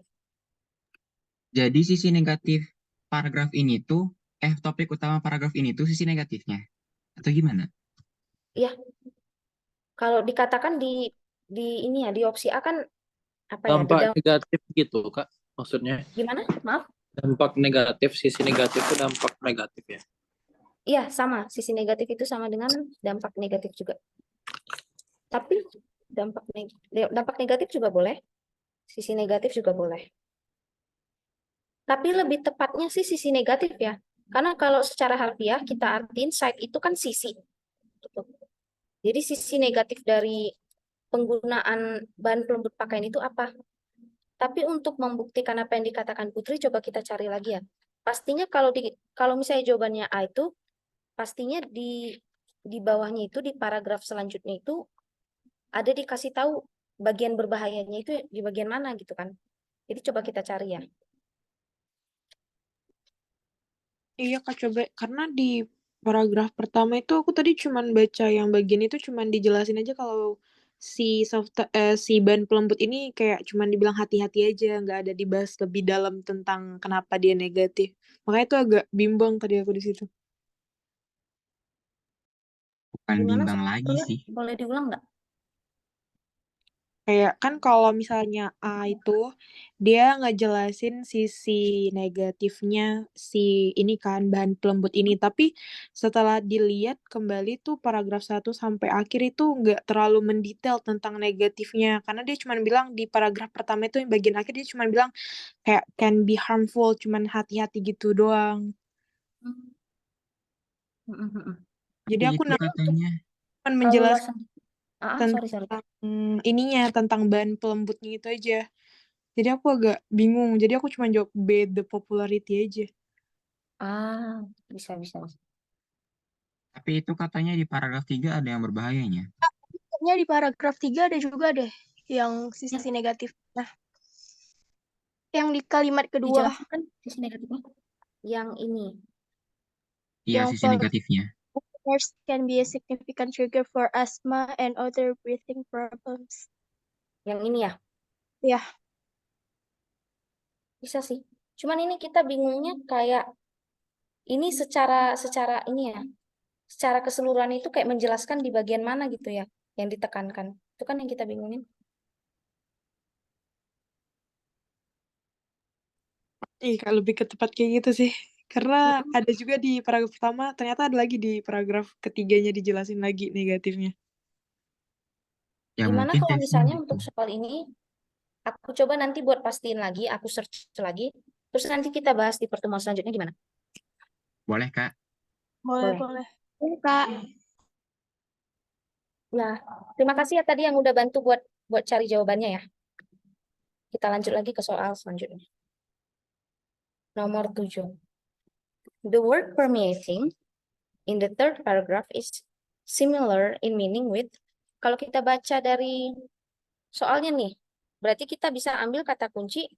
Jadi sisi negatif paragraf ini tuh, topik utama paragraf ini tuh sisi negatifnya. Atau gimana? Ya, kalau dikatakan di ini ya, di opsi A kan apa ya? The Dampak down, negatif gitu, Kak. Maksudnya gimana? Maaf. dampak negatif, sisi negatif itu dampak negatif ya. Iya, sama. Sisi negatif itu sama dengan dampak negatif juga. Tapi dampak negatif juga boleh. Sisi negatif juga boleh. Tapi lebih tepatnya sih sisi negatif ya. Karena kalau secara harfiah kita artiin side itu kan sisi. Gitu. Jadi sisi negatif dari penggunaan bahan pelembut pakaian itu apa? Tapi untuk membuktikan apa yang dikatakan Putri, coba kita cari lagi ya. Pastinya kalau misalnya jawabannya A itu, pastinya di bawahnya itu di paragraf selanjutnya itu ada dikasih tahu bagian berbahayanya itu di bagian mana gitu kan. Jadi coba kita cari ya. Iya Kak, coba karena di paragraf pertama itu aku tadi cuman baca yang bagian itu cuman dijelasin aja kalau si bahan pelembut ini kayak cuman dibilang hati-hati aja, nggak ada dibahas lebih dalam tentang kenapa dia negatif. Makanya itu agak bimbang tadi aku di situ. Bukan Gimana bimbang lagi sebetulnya? sih. Boleh diulang nggak? Kayak kan kalau misalnya A itu dia ngejelasin sisi negatifnya si ini kan bahan pelembut ini, tapi setelah dilihat kembali tuh paragraf 1 sampai akhir itu nggak terlalu mendetail tentang negatifnya karena dia cuma bilang di paragraf pertama itu yang bagian akhir dia cuma bilang kayak can be harmful, cuman hati-hati gitu doang. Hmm. Mm, mm, mm. Jadi Tapi aku itu Jadi untuk katanya, cuma menjelaskan luasan, sorry, sorry. tentang ininya tentang bahan pelembutnya itu aja. Jadi aku agak bingung. Jadi aku cuma jawab B, the popularity aja. Bisa, bisa, bisa. tapi itu katanya di paragraf 3 ada yang berbahayanya. Kayaknya di paragraf 3 ada juga deh yang Ya, sisi negatif. Nah, yang di kalimat kedua, dijelaskan kan sisi negatifnya. Yang ini, Iya, yang sisi negatifnya. first can be a significant trigger for asthma and other breathing problems. yang ini ya, Ya, bisa sih. Cuman ini kita bingungnya kayak ini secara ini ya, secara keseluruhan itu kayak menjelaskan di bagian mana gitu ya, yang ditekankan. Itu kan yang kita bingungin. Kalau lebih ke tepat kayak gitu sih. Karena Mm-mm. ada juga di paragraf pertama, ternyata ada lagi di paragraf ketiganya dijelasin lagi negatifnya. Ya Gimana mungkin kalau teksnya misalnya gitu. untuk soal ini, aku coba nanti buat pastiin lagi, aku search lagi, terus nanti kita bahas di pertemuan selanjutnya gimana? Boleh, Kak? boleh, Boleh. boleh. Ya, Kak. Nah, terima kasih ya tadi yang udah bantu buat cari jawabannya ya. Kita lanjut lagi ke soal selanjutnya. Nomor 7. The word permeating in the third paragraph is similar in meaning with. Kalau kita baca dari soalnya nih, berarti kita bisa ambil kata kunci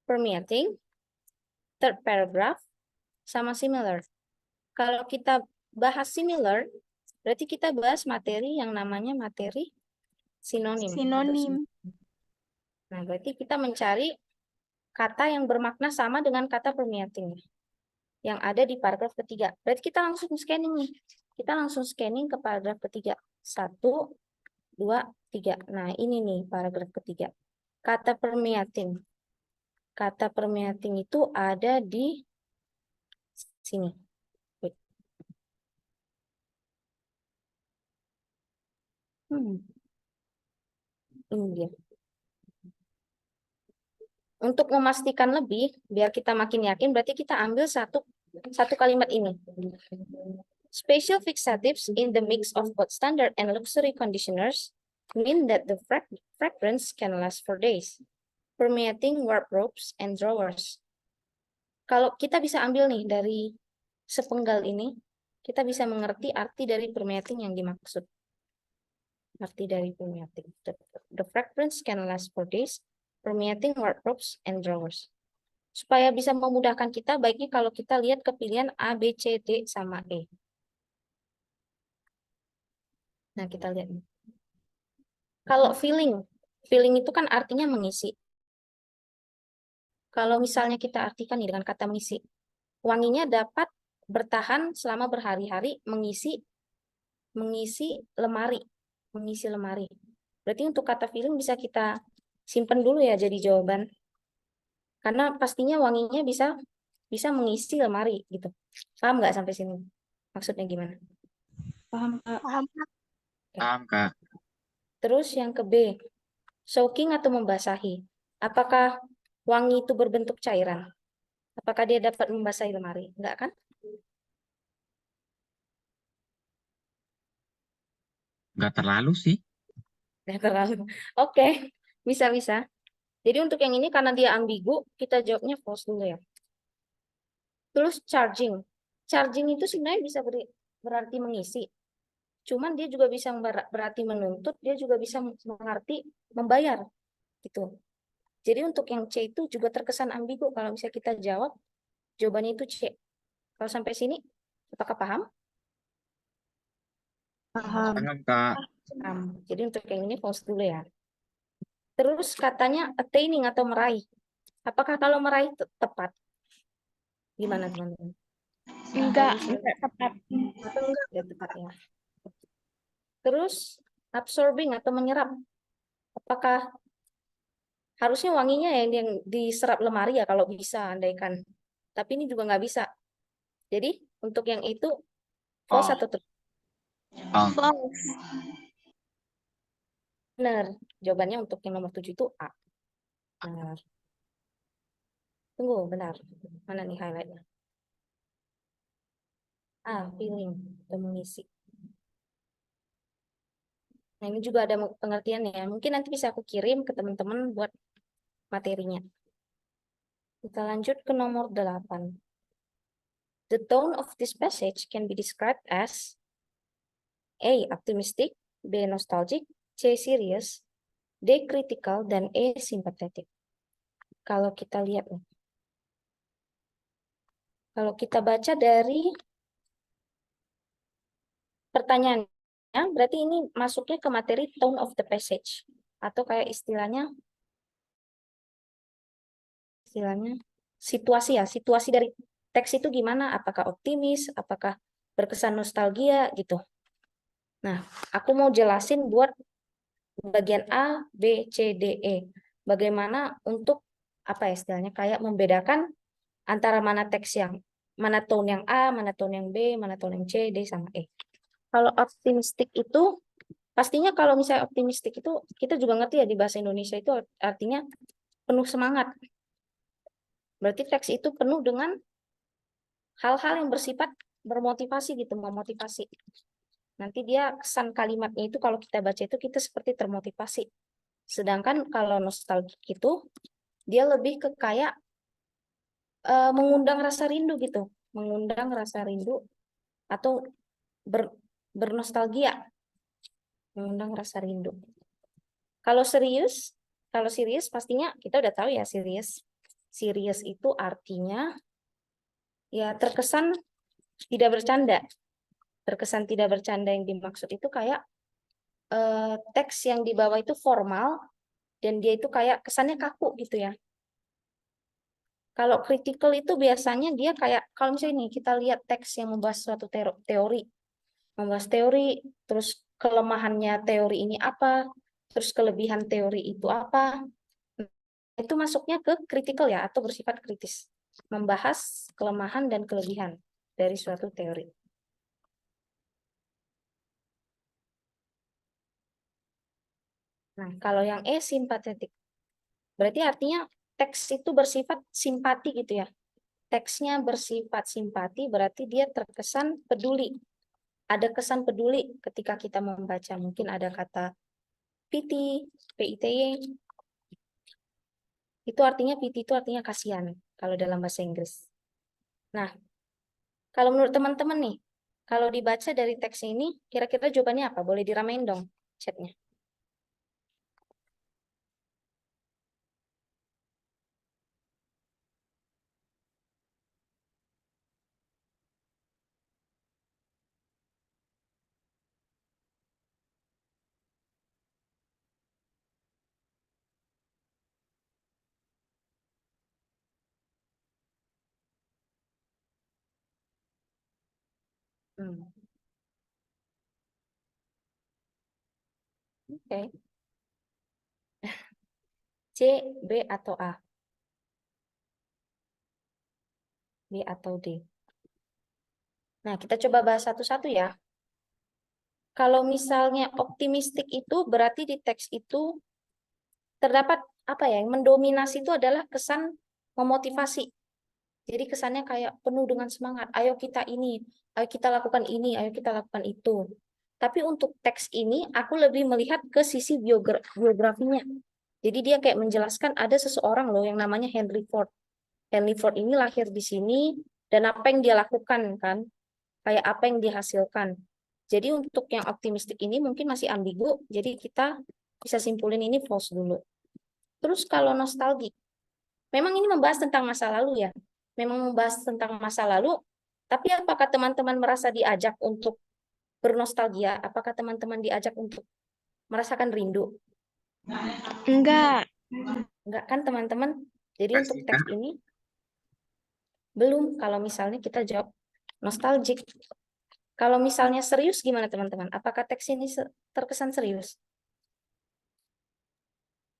permeating, third paragraph, sama similar. Kalau kita bahas similar, berarti kita bahas materi yang namanya materi sinonim. Sinonim. Nah, berarti kita mencari kata yang bermakna sama dengan kata permeating yang ada di paragraf ketiga. Berarti kita langsung scanning nih. Kita langsung scanning ke paragraf ketiga. 1, 2, 3. Nah, ini nih paragraf ketiga. Kata permeating. Kata permeating itu ada di sini. Wait. Ini dia. Untuk memastikan lebih, biar kita makin yakin, berarti kita ambil satu kalimat ini. Special fixatives in the mix of both standard and luxury conditioners mean that the fragrance can last for days, permeating wardrobes and drawers. Kalau kita bisa ambil nih dari sepenggal ini, kita bisa mengerti arti dari permeating yang dimaksud. Arti dari permeating. The fragrance can last for days, permeating wardrobes and drawers. Supaya bisa memudahkan kita, baiknya kalau kita lihat ke pilihan A, B, C, D, sama E. Nah, kita lihat. Kalau feeling itu kan artinya mengisi. Kalau misalnya kita artikan nih dengan kata mengisi, wanginya dapat bertahan selama berhari-hari mengisi lemari, mengisi lemari. Berarti untuk kata feeling bisa kita simpen dulu ya jadi jawaban. Karena pastinya wanginya bisa mengisi lemari gitu. Paham nggak sampai sini? Maksudnya gimana? Paham, Kak? Paham, Kak? Paham, Kak? Terus yang ke B, soaking atau membasahi. Apakah wangi itu berbentuk cairan? Apakah dia dapat membasahi lemari? Enggak kan? Nggak terlalu sih. Enggak terlalu. Oke, bisa-bisa. Jadi untuk yang ini karena dia ambigu, kita jawabnya false dulu ya. Terus charging. Charging itu sebenarnya bisa berarti mengisi. Cuman dia juga bisa berarti menuntut, dia juga bisa mengerti membayar. Gitu. Jadi untuk yang C itu juga terkesan ambigu. Kalau bisa kita jawab, jawabannya itu C. Kalau sampai sini, apakah paham? Paham. Paham, Kak. Paham. Jadi untuk yang ini false dulu ya. Terus katanya attaining atau meraih. Apakah kalau meraih tepat? Gimana teman-teman? Enggak Kalau misalnya tepat. atau enggak ya tepat ya. Terus absorbing atau menyerap. Apakah harusnya wanginya yang diserap lemari ya kalau bisa andaikan. Tapi ini juga nggak bisa. Jadi untuk yang itu false atau tepat? False. False. Benar. Jawabannya untuk yang nomor 7 itu A. Benar. Tunggu, benar. Mana nih highlightnya? Feeling atau mengisi. Nah, ini juga ada pengertiannya. Mungkin nanti bisa aku kirim ke teman-teman buat materinya. Kita lanjut ke nomor 8. The tone of this passage can be described as A. Optimistic, B. Nostalgic, C. Serious, D. Critical, dan E. Sympathetic. Kalau kita lihat nih. Kalau kita baca dari pertanyaannya, berarti ini masuknya ke materi tone of the passage. Atau kayak istilahnya situasi ya, situasi dari teks itu gimana, apakah optimis, apakah berkesan nostalgia gitu. Nah, aku mau jelasin buat bagian A, B, C, D, E. Bagaimana untuk apa ya istilahnya kayak membedakan antara mana tone yang A, mana tone yang B, mana tone yang C, D sama E. Kalau optimistik itu pastinya kalau misalnya optimistik itu kita juga ngerti ya di bahasa Indonesia itu artinya penuh semangat. Berarti teks itu penuh dengan hal-hal yang bersifat bermotivasi gitu, memotivasi. Nanti dia kesan kalimatnya itu kalau kita baca itu kita seperti termotivasi. Sedangkan kalau nostalgia itu dia lebih ke kayak mengundang rasa rindu gitu, mengundang rasa rindu atau bernostalgia, mengundang rasa rindu. Kalau serius pastinya kita udah tahu ya serius. Serius itu artinya ya terkesan tidak bercanda. Terkesan tidak bercanda yang dimaksud itu kayak teks yang di bawah itu formal dan dia itu kayak kesannya kaku gitu ya. Kalau critical itu biasanya dia kayak kalau misalnya ini kita lihat teks yang membahas suatu teori, membahas teori, terus kelemahannya teori ini apa, terus kelebihan teori itu apa, itu masuknya ke critical ya atau bersifat kritis, membahas kelemahan dan kelebihan dari suatu teori. Nah, kalau yang E simpatetik, berarti artinya teks itu bersifat simpati gitu ya. Teksnya bersifat simpati berarti dia terkesan peduli. Ada kesan peduli ketika kita membaca. Mungkin ada kata pity, PITY. Itu artinya pity itu artinya kasihan kalau dalam bahasa Inggris. Nah, kalau menurut teman-teman nih, kalau dibaca dari teks ini, kira-kira jawabannya apa? Boleh diramein dong chatnya. Oke. C, B, atau A? B atau D? Nah, kita coba bahas satu-satu ya. Kalau misalnya optimistik itu berarti di teks itu terdapat apa ya, yang mendominasi itu adalah kesan memotivasi. Jadi kesannya kayak penuh dengan semangat. Ayo kita ini, ayo kita lakukan ini, ayo kita lakukan itu. Tapi untuk teks ini aku lebih melihat ke sisi biografinya. Jadi dia kayak menjelaskan ada seseorang loh yang namanya Henry Ford. Henry Ford ini lahir di sini dan apa yang dia lakukan kan, kayak apa yang dihasilkan. Jadi untuk yang optimistik ini mungkin masih ambigu, jadi kita bisa simpulin ini false dulu. Terus kalau nostalgia, memang ini membahas tentang masa lalu ya. Memang membahas tentang masa lalu, Tapi apakah teman-teman merasa diajak untuk bernostalgia? Apakah teman-teman diajak untuk merasakan rindu? Enggak. Enggak kan teman-teman? Jadi Enggak untuk sih, teks Kak. ini belum. Kalau misalnya kita jawab nostalgic. Kalau misalnya serius gimana teman-teman? Apakah teks ini terkesan serius?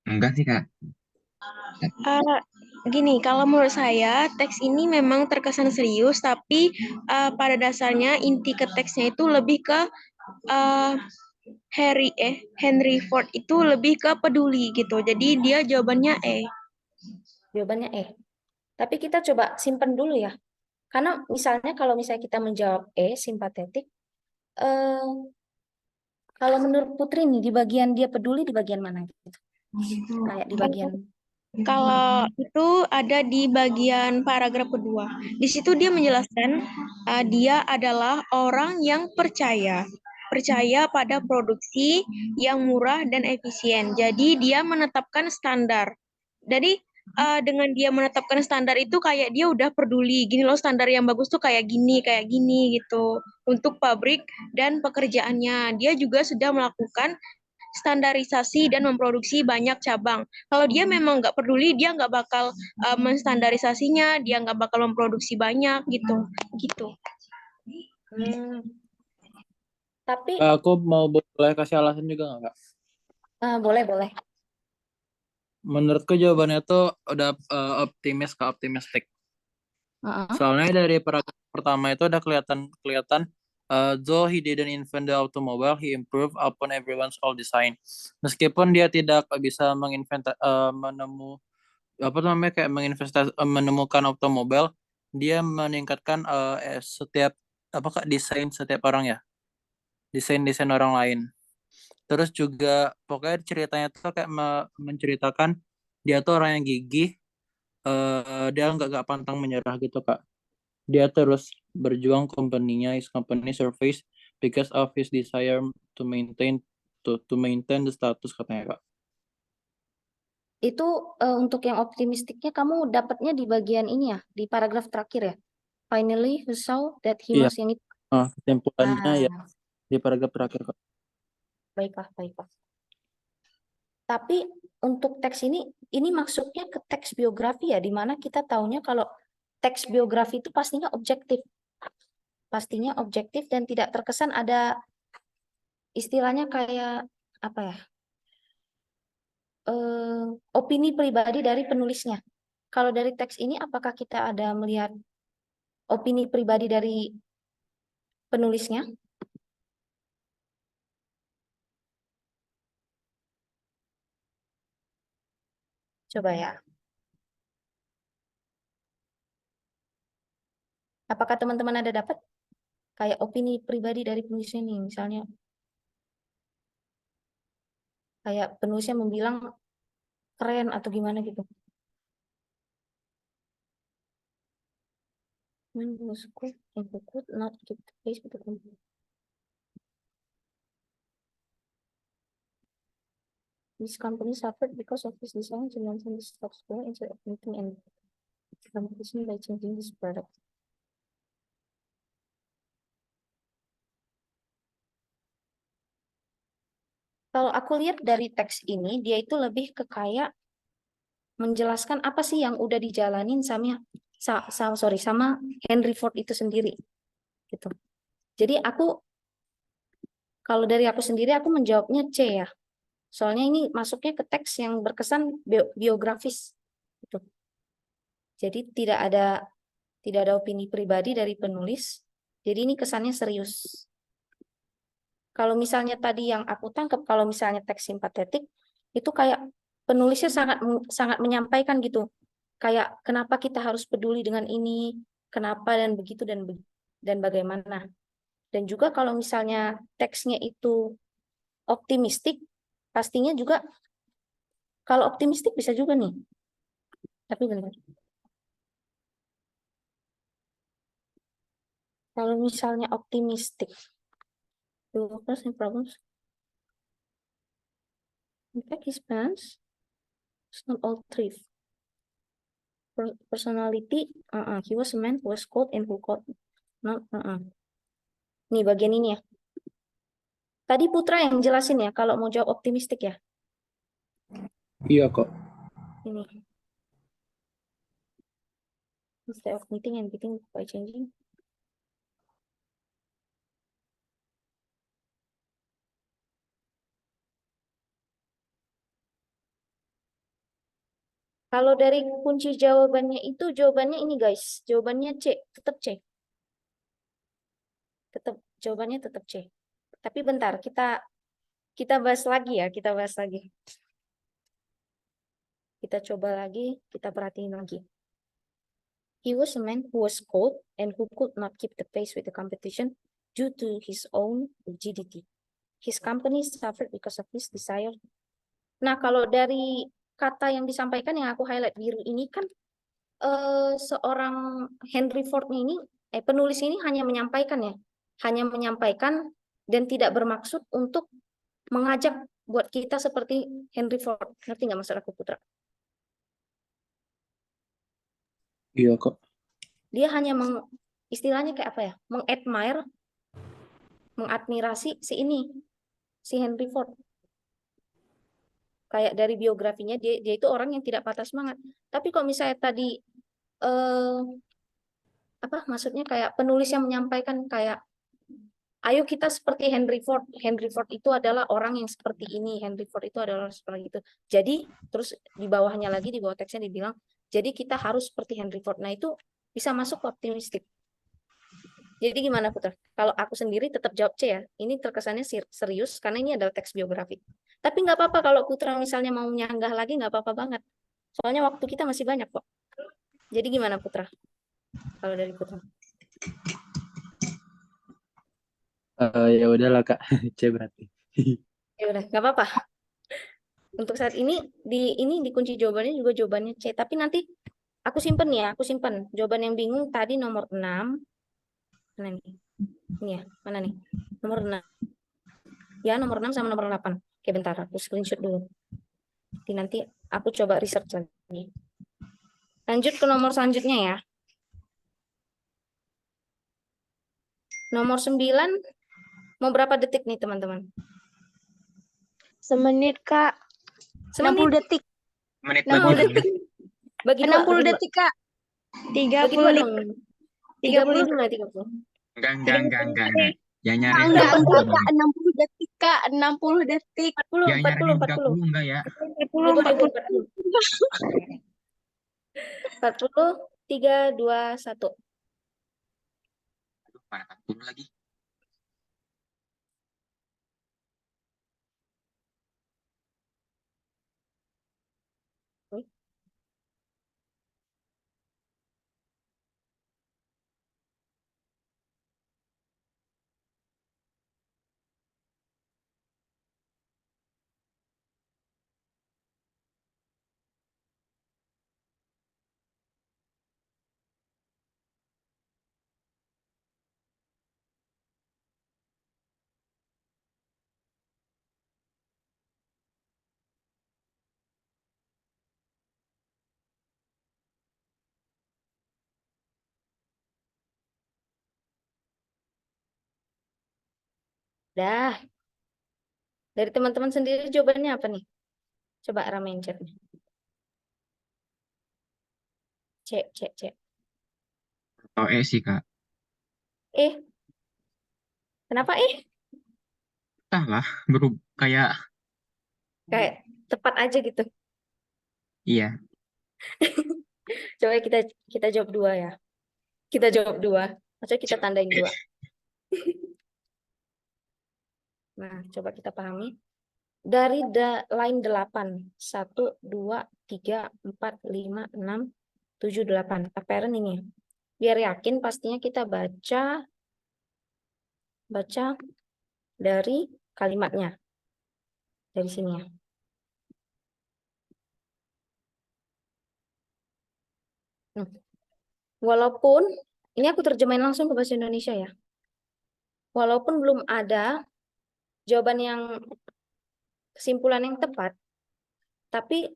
Enggak sih, Kak. Eh, Gini, kalau menurut saya teks ini memang terkesan serius, tapi pada dasarnya inti ke teksnya itu lebih ke eh, Henry Ford itu lebih ke peduli gitu. Jadi dia jawabannya Jawabannya Tapi kita coba simpen dulu ya. Karena misalnya kalau misalnya kita menjawab simpatetik, eh, kalau menurut Putri nih di bagian dia peduli di bagian mana gitu? Kayak di bagian Kalau itu ada di bagian paragraf kedua. Di situ dia menjelaskan dia adalah orang yang percaya pada produksi yang murah dan efisien. Jadi dia menetapkan standar. Jadi dengan dia menetapkan standar itu kayak dia udah peduli. Gini loh standar yang bagus tuh kayak gini gitu. Untuk pabrik dan pekerjaannya. Dia juga sudah melakukan standarisasi dan memproduksi banyak cabang. Kalau dia memang nggak peduli, dia nggak bakal menstandarisasinya, dia nggak bakal memproduksi banyak gitu. hmm, tapi Aku mau boleh kasih alasan juga nggak, Kak? boleh. Menurutku jawabannya tuh udah optimis ke optimistik. Heeh. Soalnya dari paragraf pertama itu udah kelihatan though he didn't invent the automobile, he improved upon everyone's old design. Meskipun dia tidak bisa apa namanya kayak menemukan otomobil, dia meningkatkan setiap apa Kak, desain setiap orang ya, desain orang lain. Terus juga pokoknya ceritanya tuh kayak menceritakan dia tuh orang yang gigih, dia nggak pantang menyerah gitu Kak. Dia terus berjuang company-nya, his company survives because of his desire to maintain to maintain the status katanya Kak. Itu untuk yang optimistiknya kamu dapatnya di bagian ini ya, di paragraf terakhir ya. Finally, we saw that he Iya, must yang itu. kesimpulannya ya Ah, di paragraf terakhir Kak. baiklah. Tapi untuk teks ini maksudnya ke teks biografi ya, di mana kita taunya kalau teks biografi itu pastinya objektif. Pastinya objektif dan tidak terkesan ada istilahnya kayak apa ya, opini pribadi dari penulisnya. Kalau dari teks ini, apakah kita ada melihat opini pribadi dari penulisnya? Coba ya. Apakah teman-teman ada dapat kayak opini pribadi dari penulisnya nih? Misalnya kayak penulisnya membilang keren atau gimana gitu. When was good and who could not keep the pace with the company. This company suffered because of his design to maintain the status quo instead of meeting and competition by changing this product. Kalau aku lihat dari teks ini, dia itu lebih ke kayak menjelaskan apa sih yang udah dijalanin sama Henry Ford itu sendiri gitu. Jadi kalau dari aku sendiri aku menjawabnya C ya. Soalnya ini masuknya ke teks yang berkesan biografis gitu. Jadi tidak ada opini pribadi dari penulis. Jadi ini kesannya serius. Kalau misalnya tadi yang aku tangkap kalau misalnya teks simpatetik itu kayak penulisnya sangat sangat menyampaikan gitu. Kayak kenapa kita harus peduli dengan ini, kenapa dan begitu dan bagaimana. Dan juga kalau misalnya teksnya itu optimistik, pastinya juga kalau optimistik bisa juga nih. Tapi bentar. Kalau misalnya optimistik, developers and problems. In fact, his plans is not all thrift. Personality, he was a man who was cold and who could Nih bagian ini ya. Tadi Putra yang jelasin ya kalau mau jawab optimistik ya. Iya kok. Ini. Instead of meeting and beating by changing. Kalau dari kunci jawabannya itu jawabannya ini guys. Jawabannya C, tetap C. Tetap jawabannya tetap C. Tapi bentar, kita bahas lagi ya, kita bahas lagi. Kita coba lagi, kita perhatiin lagi. He was a man who was cold and who could not keep the pace with the competition due to his own rigidity. His company suffered because of his desire. Nah, kalau dari kata yang disampaikan yang aku highlight biru ini kan seorang Henry Ford ini, penulis ini hanya menyampaikan ya, hanya menyampaikan dan tidak bermaksud untuk mengajak buat kita seperti Henry Ford. Ngerti nggak maksud aku, Putra? Iya kok. Dia hanya istilahnya kayak apa ya, mengadmirasi si Henry Ford. Kayak dari biografinya dia itu orang yang tidak patah semangat. Tapi kalau misalnya tadi apa maksudnya kayak penulis yang menyampaikan kayak ayo kita seperti Henry Ford. Henry Ford itu adalah orang yang seperti ini. Henry Ford itu adalah seperti itu. Jadi terus di bawahnya lagi di bawah teksnya dibilang jadi kita harus seperti Henry Ford. Nah itu bisa masuk ke optimistik. Jadi gimana Putra? Kalau aku sendiri tetap jawab C ya. Ini terkesannya serius karena ini adalah teks biografi. Tapi nggak apa-apa kalau Putra misalnya mau nyanggah lagi nggak apa-apa banget. Soalnya waktu kita masih banyak kok. Jadi gimana Putra? Kalau dari Putra? Ya udahlah Kak, C berarti. Ya udah, nggak apa-apa. Untuk saat ini di kunci jawabannya juga jawabannya C. Tapi nanti aku simpen ya, aku simpen. Jawaban yang bingung tadi nomor 6. Mana nih? Ini ya, mana nih? Nomor 6. Ya, nomor 6 sama nomor 8. Oke, bentar, aku screenshot dulu. Nanti aku coba research lagi. Lanjut ke nomor selanjutnya ya. Nomor 9, mau berapa detik nih teman-teman? Semenit, Kak. 60 detik. Menit 60 bagi detik. Bagi dua, 60 bagi dua. detik, Kak. Bagi dua 30 dong. detik. 30 30 dulu ya, 30. Enggak. Yang nyari Enggak, enggak. bentar, Kak. 60 detik, Kak. 60 detik. 40, Yang nyari 40, 40. 30 enggak ya? 40, 40. 40, 3, 2, 1. Aduh, mana 40 lagi. Dah. Dari teman-teman sendiri jawabannya apa nih? Coba ramein chatnya. Cek. Oh, sih, Kak. Kenapa Entahlah, kayak kayak tepat aja gitu. iya. Coba kita jawab 2 ya. Kita jawab 2. Maksudnya kita tandain 2. Nah, coba kita pahami. Dari line 8. 1, 2, 3, 4, 5, 6, 7, 8. Apparent ini. Biar yakin pastinya kita baca dari kalimatnya. Dari sini ya. Walaupun, ini aku terjemahin langsung ke bahasa Indonesia ya. Walaupun belum ada jawaban yang kesimpulan yang tepat, tapi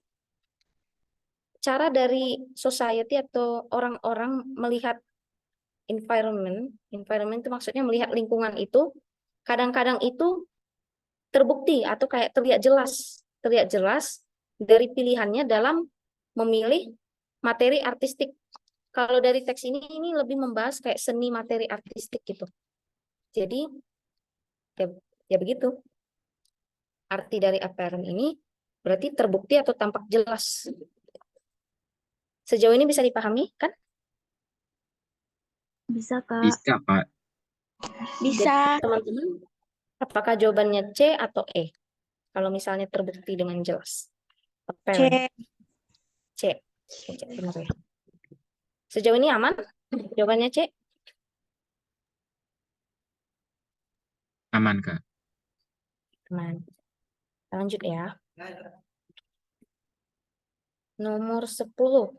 cara dari society atau orang-orang melihat environment. Environment itu maksudnya melihat lingkungan itu kadang-kadang itu terbukti atau kayak terlihat jelas dari pilihannya dalam memilih materi artistik. Kalau dari teks ini lebih membahas kayak seni materi artistik gitu. Jadi ya begitu. Arti dari apparent ini berarti terbukti atau tampak jelas. Sejauh ini bisa dipahami kan? Bisa, Kak. Bisa, Pak. Bisa. Jadi teman-teman, apakah jawabannya C atau E? Kalau misalnya terbukti dengan jelas. Apparent. C. C. Benar ya. Sejauh ini aman? Jawabannya C? Aman, Kak. Aman. Lanjut ya. Nomor 10.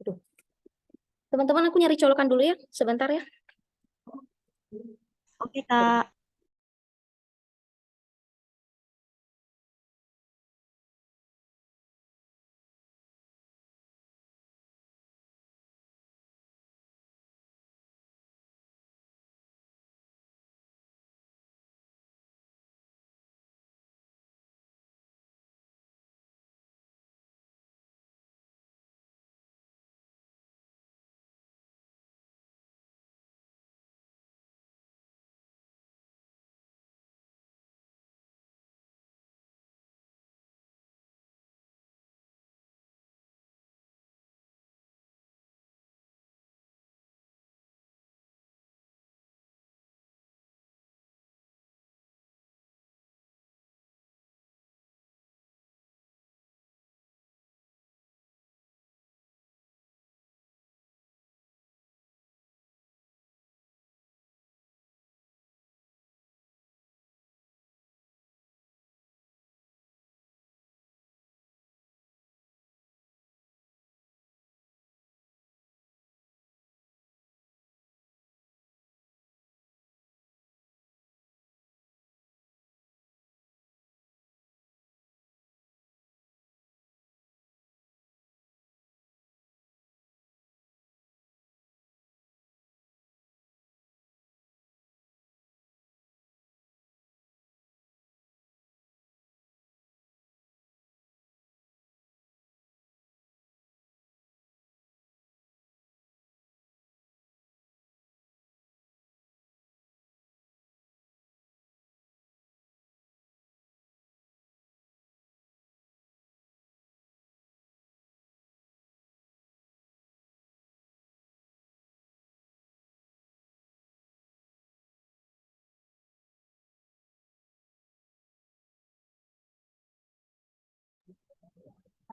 Aduh. Teman-teman, aku nyari colokan dulu ya. Sebentar ya. Oke, Kak.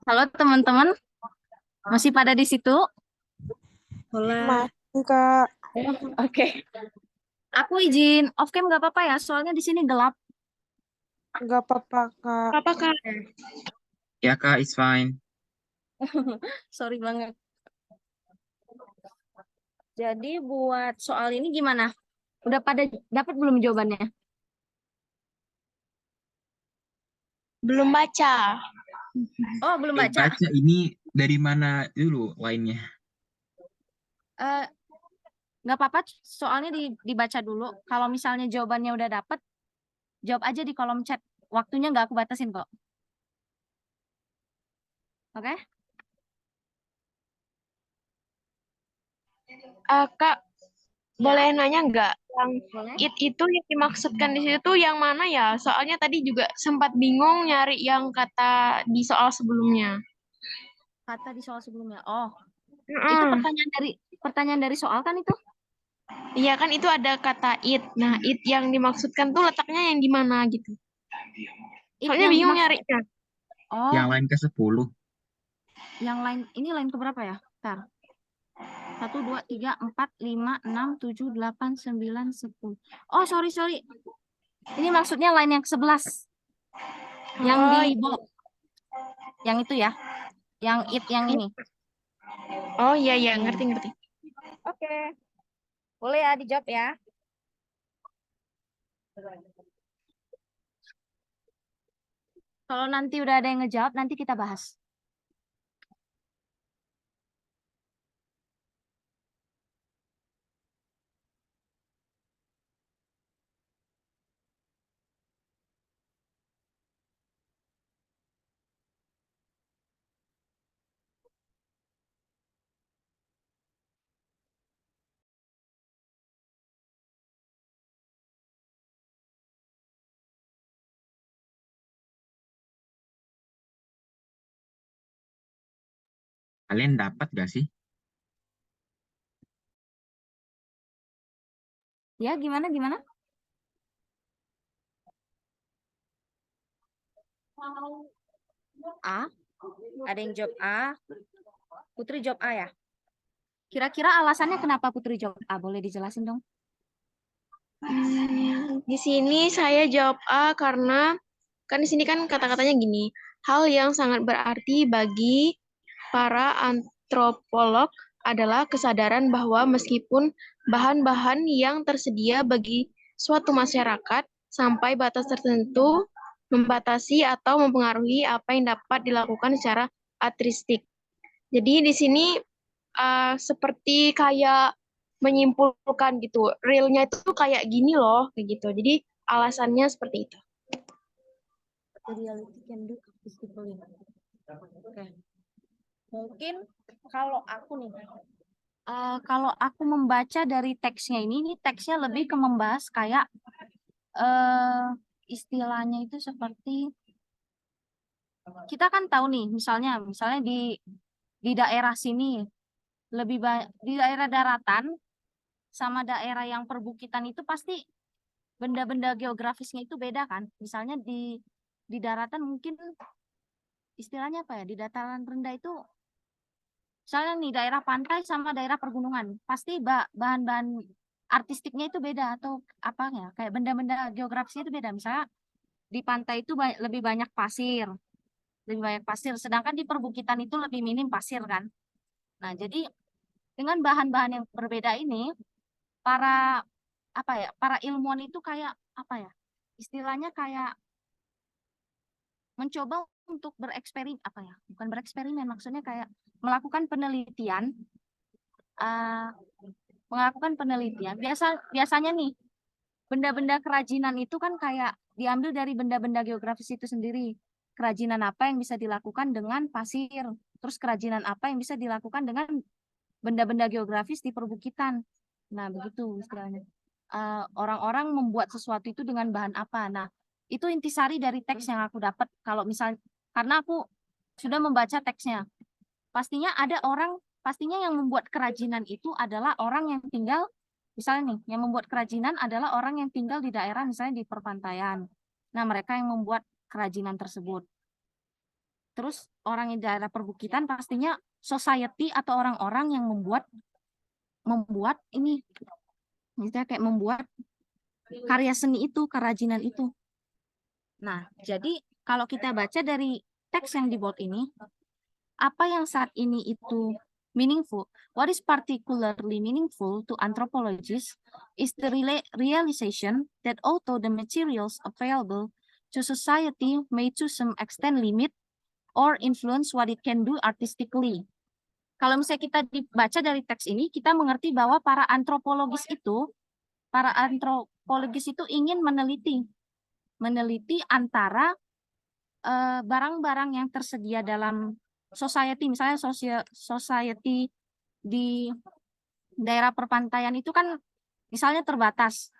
Halo teman-teman, masih pada di situ? Masih, Kak. Oke. Aku izin off cam nggak apa-apa ya, soalnya di sini gelap. Nggak apa-apa, Kak. Apa, Kak? Ya, Kak, it's fine. Sorry banget. Jadi buat soal ini gimana? Udah pada dapat belum jawabannya? Belum baca. Oh, belum Eh, baca. baca ini dari mana dulu lainnya? Eh, nggak apa-apa, soalnya dibaca dulu. Kalau misalnya jawabannya udah dapet, jawab aja di kolom chat. Waktunya nggak aku batasin kok. Oke? Kak, boleh nanya nggak? Yang Boleh. it itu yang dimaksudkan di situ tuh yang mana ya? Soalnya tadi juga sempat bingung nyari yang kata di soal sebelumnya. Kata di soal sebelumnya. Oh, itu Mm-mm. pertanyaan dari soal kan itu? Iya kan itu ada kata it. Nah, it yang dimaksudkan tuh letaknya yang di mana gitu. It Soalnya yang bingung dimaksud. nyarinya. Oh, Yang lain ke 10. yang lain ini lain ke berapa ya? Bentar. 1, 2, 3, 4, 5, 6, 7, 8, 9, 10. Oh, sorry. Ini maksudnya line yang ke-11. Yang Oh, di yang itu ya. Yang it yang ini. oh iya ngerti. Oke. Boleh ya dijawab ya. Kalau nanti udah ada yang ngejawab, nanti kita bahas. Kalian dapat gak sih? Ya, gimana? A, ada yang jawab A. Putri jawab A ya? Kira-kira alasannya kenapa Putri jawab A? Boleh dijelasin dong? Di sini saya jawab A karena kan di sini kan kata-katanya gini, hal yang sangat berarti bagi para antropolog adalah kesadaran bahwa meskipun bahan-bahan yang tersedia bagi suatu masyarakat sampai batas tertentu membatasi atau mempengaruhi apa yang dapat dilakukan secara artistik. Jadi di sini seperti kayak menyimpulkan gitu, realnya itu kayak gini loh, kayak gitu. Jadi alasannya seperti itu. Reality can do artistically. Oke. Mungkin kalau aku nih, kalau aku membaca dari teksnya ini teksnya lebih ke membahas kayak istilahnya itu seperti kita kan tahu nih, misalnya di daerah sini di daerah daratan sama daerah yang perbukitan itu pasti benda-benda geografisnya itu beda kan. Misalnya di daratan mungkin istilahnya apa ya? Di dataran rendah itu misalnya nih daerah pantai sama daerah pergunungan, pasti bahan-bahan artistiknya itu beda atau apa ya? Kayak benda-benda geografisnya itu beda. Misalnya di pantai itu lebih banyak pasir, sedangkan di perbukitan itu lebih minim pasir kan. Nah, jadi dengan bahan-bahan yang berbeda ini, para para ilmuwan itu kayak apa ya? Istilahnya kayak mencoba untuk bereksperimen bukan bereksperimen, maksudnya kayak melakukan penelitian biasanya nih benda-benda kerajinan itu kan kayak diambil dari benda-benda geografis itu sendiri. Kerajinan apa yang bisa dilakukan dengan pasir, terus kerajinan apa yang bisa dilakukan dengan benda-benda geografis di perbukitan. Nah, begitu istilahnya. Orang-orang membuat sesuatu itu dengan bahan apa. Nah, itu intisari dari teks yang aku dapat. Kalau misalnya, karena aku sudah membaca teksnya, pastinya yang membuat kerajinan itu adalah orang yang tinggal, misalnya nih, yang membuat kerajinan adalah orang yang tinggal di daerah misalnya di perpantaian. Nah, mereka yang membuat kerajinan tersebut. Terus orang yang di daerah perbukitan pastinya society atau orang-orang yang membuat ini, misalnya kayak membuat karya seni itu, kerajinan itu. Nah, jadi kalau kita baca dari teks yang dibuat ini, apa yang saat ini itu meaningful, what is particularly meaningful to anthropologists is the realization that although the materials available to society may to some extent limit or influence what it can do artistically. Kalau misalnya kita dibaca dari teks ini, kita mengerti bahwa para antropologis itu ingin meneliti antara barang-barang yang tersedia dalam society, misalnya society di daerah perpantaian itu kan misalnya terbatas.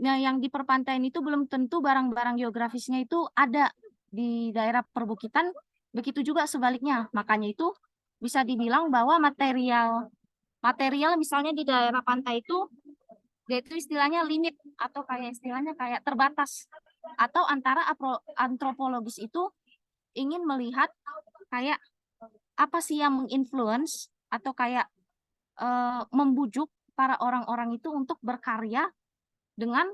Nah, yang di perpantaian itu belum tentu barang-barang geografisnya itu ada di daerah perbukitan, begitu juga sebaliknya. Makanya itu bisa dibilang bahwa material misalnya di daerah pantai itu dia itu istilahnya limit atau kayak istilahnya kayak terbatas. Atau antara antropologis itu ingin melihat kayak apa sih yang menginfluence atau kayak membujuk para orang-orang itu untuk berkarya dengan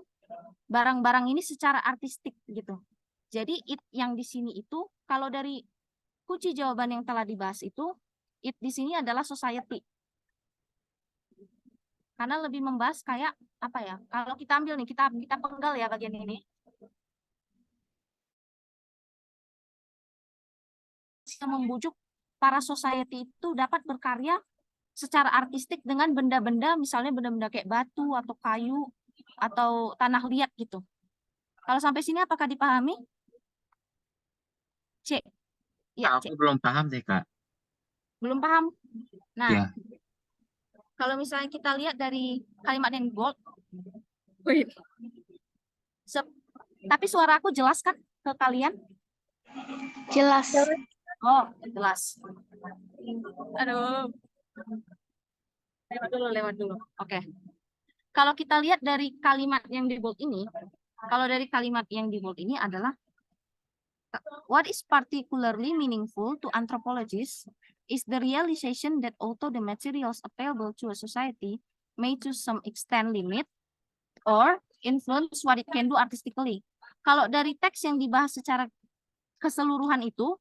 barang-barang ini secara artistik gitu. Jadi yang di sini itu kalau dari kunci jawaban yang telah dibahas itu di sini adalah society. Karena lebih membahas kayak apa ya? Kalau kita ambil nih, kita penggal ya bagian ini. Membujuk para society itu dapat berkarya secara artistik dengan benda-benda, misalnya benda-benda kayak batu atau kayu atau tanah liat gitu. Kalau sampai sini apakah dipahami? Cek. Ya, Aku belum paham deh, Kak. Belum paham? Nah, Ya. kalau misalnya kita lihat dari kalimat yang bold, wait. Tapi suara aku jelas kan ke kalian? Jelas. Oh, jelas. Aduh, lewat dulu. Oke. Kalau kita lihat dari kalimat yang di bold ini, adalah what is particularly meaningful to anthropologists is the realization that although the materials available to a society may to some extent limit or influence what it can do artistically. Kalau dari teks yang dibahas secara keseluruhan itu,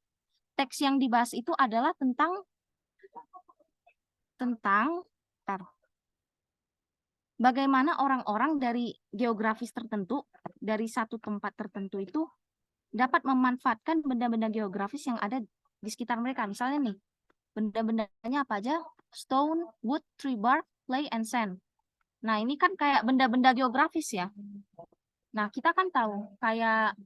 teks yang dibahas itu adalah tentang bagaimana orang-orang dari geografis tertentu, dari satu tempat tertentu itu dapat memanfaatkan benda-benda geografis yang ada di sekitar mereka. Misalnya nih, benda-bendanya apa aja? Stone, wood, tree bark, clay, and sand. Nah, ini kan kayak benda-benda geografis ya. Nah, kita kan tahu kayak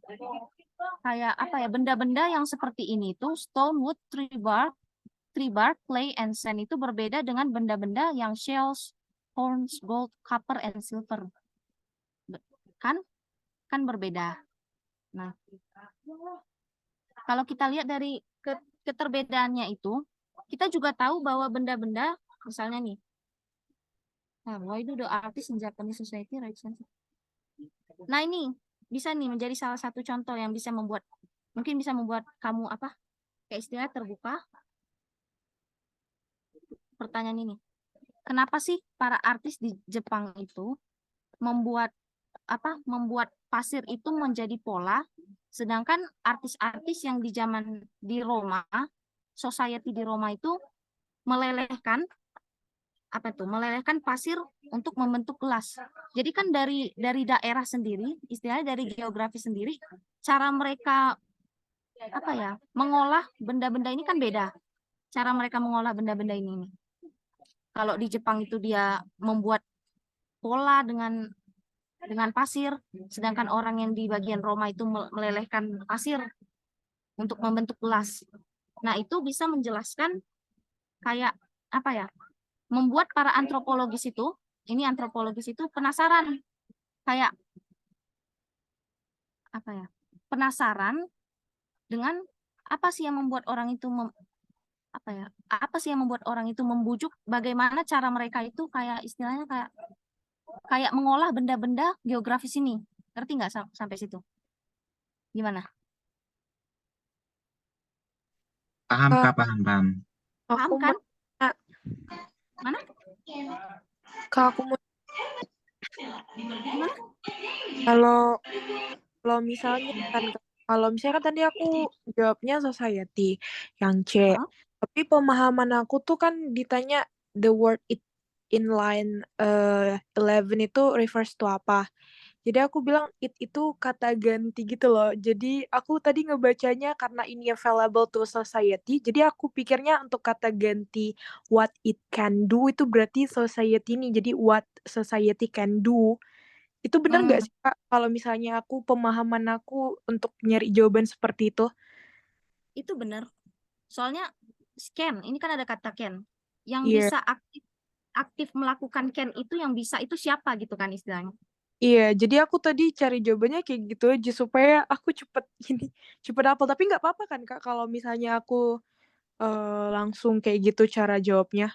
apa ya, benda-benda yang seperti ini itu stone, wood, tree bark, clay, and sand itu berbeda dengan benda-benda yang shells, horns, gold, copper, and silver. Kan berbeda. Nah, kalau kita lihat dari keterbedaannya itu, kita juga tahu bahwa benda-benda, misalnya nih, why do the artists in Japanese society write sense? Nah, ini bisa nih menjadi salah satu contoh yang bisa membuat, mungkin bisa membuat kamu apa, kayak istilah terbuka. Pertanyaan ini, kenapa sih para artis di Jepang itu membuat pasir itu menjadi pola, sedangkan artis-artis yang di Roma, society di Roma itu melelehkan pasir untuk membentuk gelas. Jadi kan dari daerah sendiri, istilahnya dari geografi sendiri, cara mereka mengolah benda-benda ini kan beda. Cara mereka mengolah benda-benda ini. Kalau di Jepang itu dia membuat pola dengan pasir, sedangkan orang yang di bagian Roma itu melelehkan pasir untuk membentuk gelas. Nah, itu bisa menjelaskan kayak membuat para antropologis itu penasaran, kayak penasaran dengan apa sih yang membuat orang itu membujuk, bagaimana cara mereka itu kayak istilahnya kayak mengolah benda-benda geografis ini. Ngerti nggak sampai situ? Gimana? Paham, Kak, Kak, paham. Paham aku kan? mau, Mana? Kak, aku mau Gimana? kalau misalnya kan tadi aku jawabnya society yang C. Hah? Tapi pemahaman aku tuh kan ditanya the word it in line 11 itu refers to apa. Jadi aku bilang it itu kata ganti gitu loh. Jadi aku tadi ngebacanya karena ini available to society. Jadi aku pikirnya untuk kata ganti what it can do itu berarti society ini. Jadi what society can do. Itu benar nggak sih Kak? Kalau misalnya pemahaman aku untuk nyari jawaban seperti itu. Itu benar. Soalnya scan, ini kan ada kata can. Yang Iya. bisa aktif melakukan can itu, yang bisa itu siapa gitu kan istilahnya. Iya, jadi aku tadi cari jawabannya kayak gitu aja supaya aku cepet hafal. Tapi nggak apa-apa kan Kak kalau misalnya aku langsung kayak gitu cara jawabnya.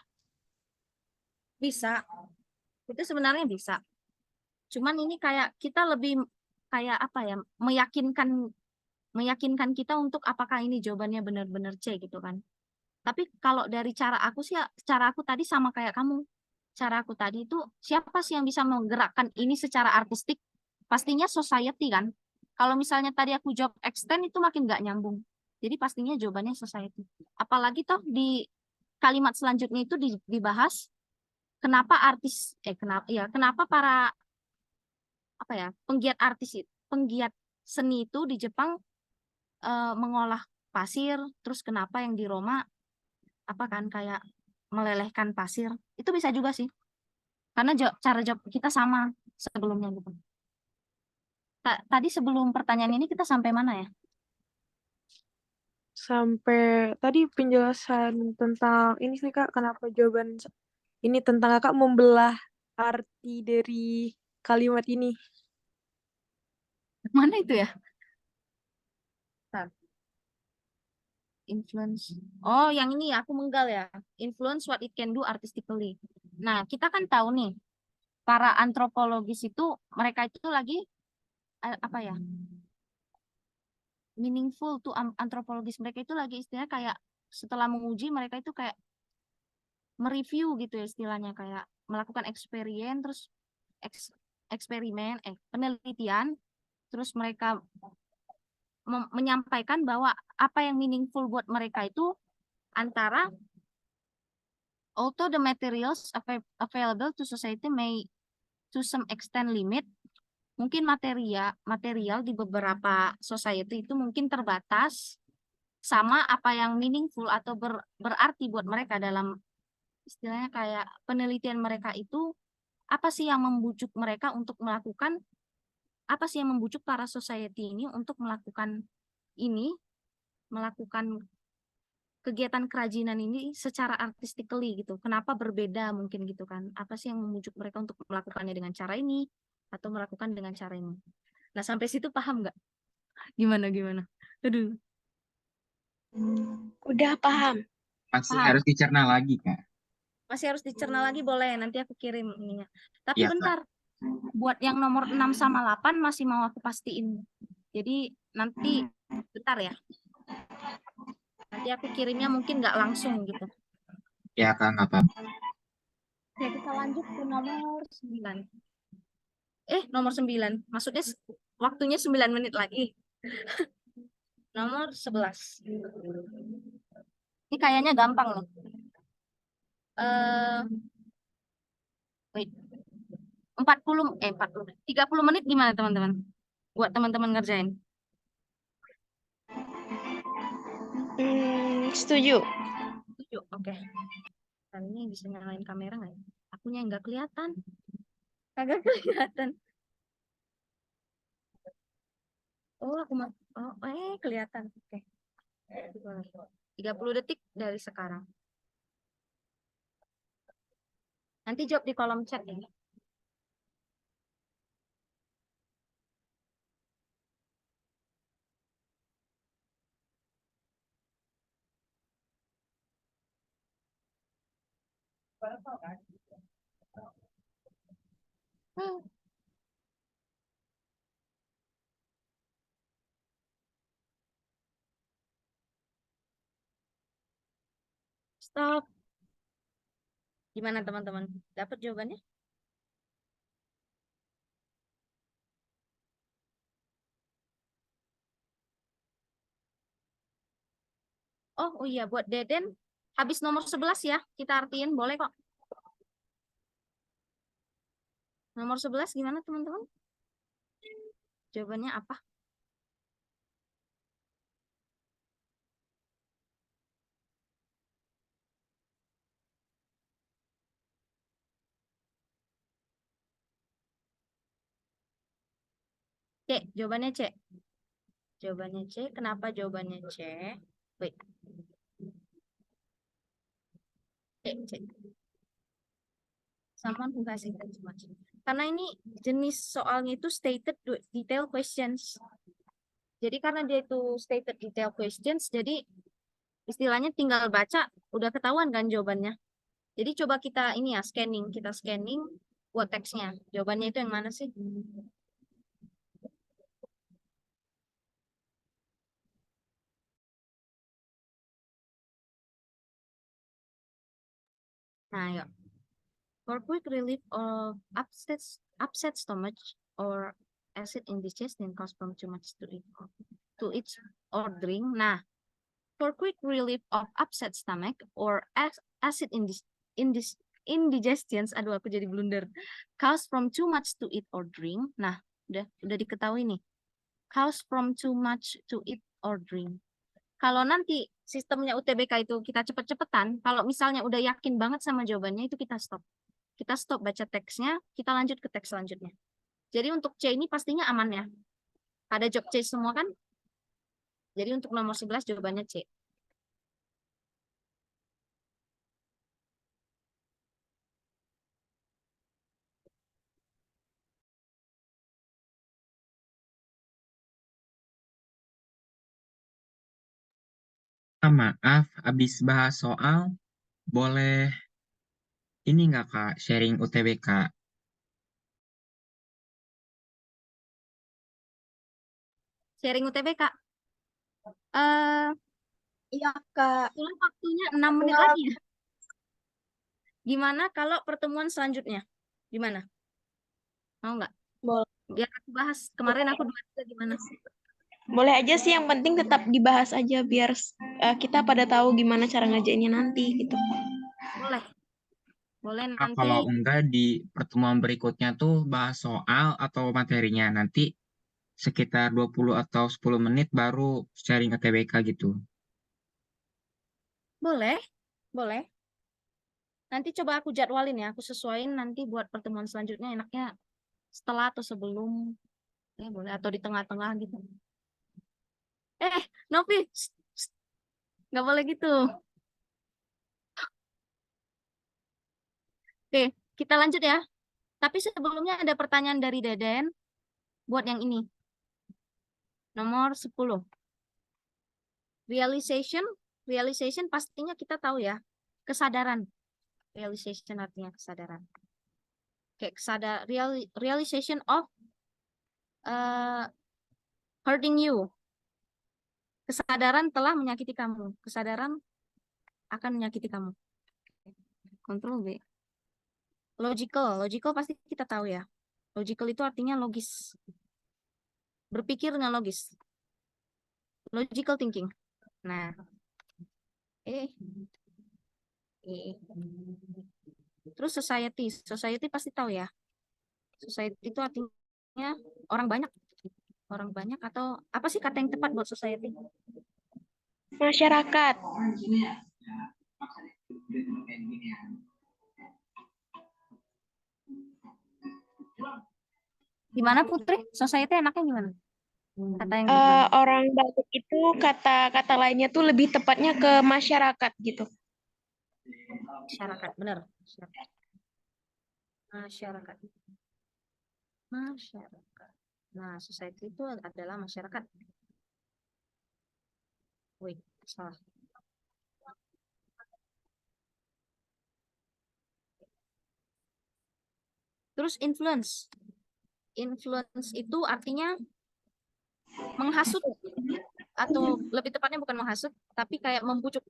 Bisa. Itu sebenarnya bisa. Cuman ini kayak kita lebih kayak meyakinkan kita untuk apakah ini jawabannya benar-benar C gitu kan. Tapi kalau dari cara aku sih, cara aku tadi sama kayak kamu. Cara aku tadi itu siapa sih yang bisa menggerakkan ini secara artistik? Pastinya society kan. Kalau misalnya tadi aku jawab extend itu makin nggak nyambung. Jadi pastinya jawabannya society. Apalagi toh di kalimat selanjutnya itu dibahas kenapa kenapa para penggiat seni itu di Jepang mengolah pasir, terus kenapa yang di Roma kayak melelehkan pasir. Itu bisa juga sih. Karena cara jawab kita sama sebelumnya gitu. Tadi sebelum pertanyaan ini kita sampai mana ya? Sampai tadi penjelasan tentang ini sih Kak, kenapa jawaban ini tentang Kakak membelah arti dari kalimat ini. Mana itu ya? Bentar. Influence. Oh, yang ini ya, aku menggal ya. Influence what it can do artistically. Nah, kita kan tahu nih, para antropologis itu mereka itu lagi apa ya? Meaningful tuh antropologis mereka itu lagi istilahnya kayak setelah menguji mereka itu kayak mereview gitu ya istilahnya kayak melakukan terus eksperimen penelitian terus mereka menyampaikan bahwa apa yang meaningful buat mereka itu antara although the materials available to society may to some extent limit, mungkin material di beberapa society itu mungkin terbatas sama apa yang meaningful atau berarti buat mereka dalam istilahnya kayak penelitian mereka itu apa sih yang membujuk mereka untuk melakukan apa sih yang membujuk para society ini untuk melakukan kegiatan kerajinan ini secara artistically gitu. Kenapa berbeda mungkin gitu kan? Apa sih yang membujuk mereka untuk melakukannya dengan cara ini atau melakukan dengan cara ini? Nah, sampai situ paham nggak? Gimana? Aduh, Udah paham. Masih paham. harus dicerna lagi, Kak. Masih harus dicerna lagi boleh, nanti aku kirim ininya. Tapi Ya, Kak. bentar, buat yang nomor 6 sama 8 masih mau aku pastiin. Jadi nanti bentar ya. Nanti aku kirimnya mungkin nggak langsung gitu. Ya, Kak, nggak apa-apa. Oke, kita lanjut ke nomor 9. Nomor 9. Maksudnya waktunya 9 menit lagi. Nomor 11. Ini kayaknya gampang nih. Wait. 30 menit gimana teman-teman? Buat teman-teman ngerjain. Setuju. Setuju, oke. Kali ini bisa nyalain kamera nggak ya? Akunya nggak kelihatan. Kagak kelihatan. Oh, kelihatan. Oke. 30 detik dari sekarang. Nanti jawab di kolom chat ya. Stop. Gimana teman-teman? Dapat jawabannya? Oh iya, buat Deden habis nomor 11 ya. Kita artiin boleh kok. Nomor 11 gimana teman-teman? Jawabannya apa? C, jawabannya C. Jawabannya C. Kenapa jawabannya C? Wait. C. Someone who has intense much. Karena ini jenis soalnya itu stated detail questions. Jadi karena dia itu stated detail questions, jadi istilahnya tinggal baca udah ketahuan kan jawabannya. Jadi coba kita ini ya kita scanning buat teksnya. Jawabannya itu yang mana sih? Nah, yuk. For quick relief of upset stomach or acid indigestion caused from too much to eat or drink. Nah, for quick relief of upset stomach or acid indigestions, aduh aku jadi blunder, caused from too much to eat or drink. Nah, udah diketahui nih. Caused from too much to eat or drink. Kalau nanti sistemnya UTBK itu kita cepet-cepetan, kalau misalnya udah yakin banget sama jawabannya itu kita stop. Kita stop baca teksnya, kita lanjut ke teks selanjutnya. Jadi untuk C ini pastinya aman ya. Ada job C semua kan? Jadi untuk nomor 11 jawabannya C. Maaf, habis bahas soal, boleh ini nggak Kak, sharing UTBK? Sharing UTBK. Eh, Iya, Kak. itulah waktunya 6 menit lagi ya. Gimana kalau pertemuan selanjutnya? Gimana? Mau nggak? Boleh. Biar aku bahas. Kemarin aku 2-3 gimana? Boleh aja sih, yang penting tetap dibahas aja biar kita pada tahu gimana cara ngerjainnya nanti gitu. Boleh. Boleh Nah, nanti. kalau enggak di pertemuan berikutnya tuh bahas soal atau materinya. Nanti sekitar 20 atau 10 menit baru sharing UTBK gitu. Boleh. Boleh. Nanti coba aku jadwalin ya. Aku sesuaiin nanti buat pertemuan selanjutnya enaknya setelah atau sebelum. Ya boleh. Atau di tengah-tengah gitu. Novi. Nggak boleh gitu. Oke, kita lanjut ya. Tapi sebelumnya ada pertanyaan dari Deden buat yang ini. Nomor 10. Realization pastinya kita tahu ya. Kesadaran. Realization artinya kesadaran. Kayak realization of hurting you. Kesadaran telah menyakiti kamu. Kesadaran akan menyakiti kamu. Control B. Logical pasti kita tahu ya. Logical itu artinya logis. Berpikir dengan logis. Logical thinking. Nah, terus society pasti tahu ya. Society itu artinya orang banyak. Orang banyak atau apa sih kata yang tepat buat society? Masyarakat. Gimana Putri? Society enaknya gimana? Kata yang Orang banyak itu kata-kata lainnya tuh lebih tepatnya ke masyarakat gitu. masyarakat, benar. Masyarakat. Nah, society itu adalah masyarakat. Wait, salah. Terus influence. Influence itu artinya menghasut atau lebih tepatnya bukan menghasut, tapi kayak membujuk.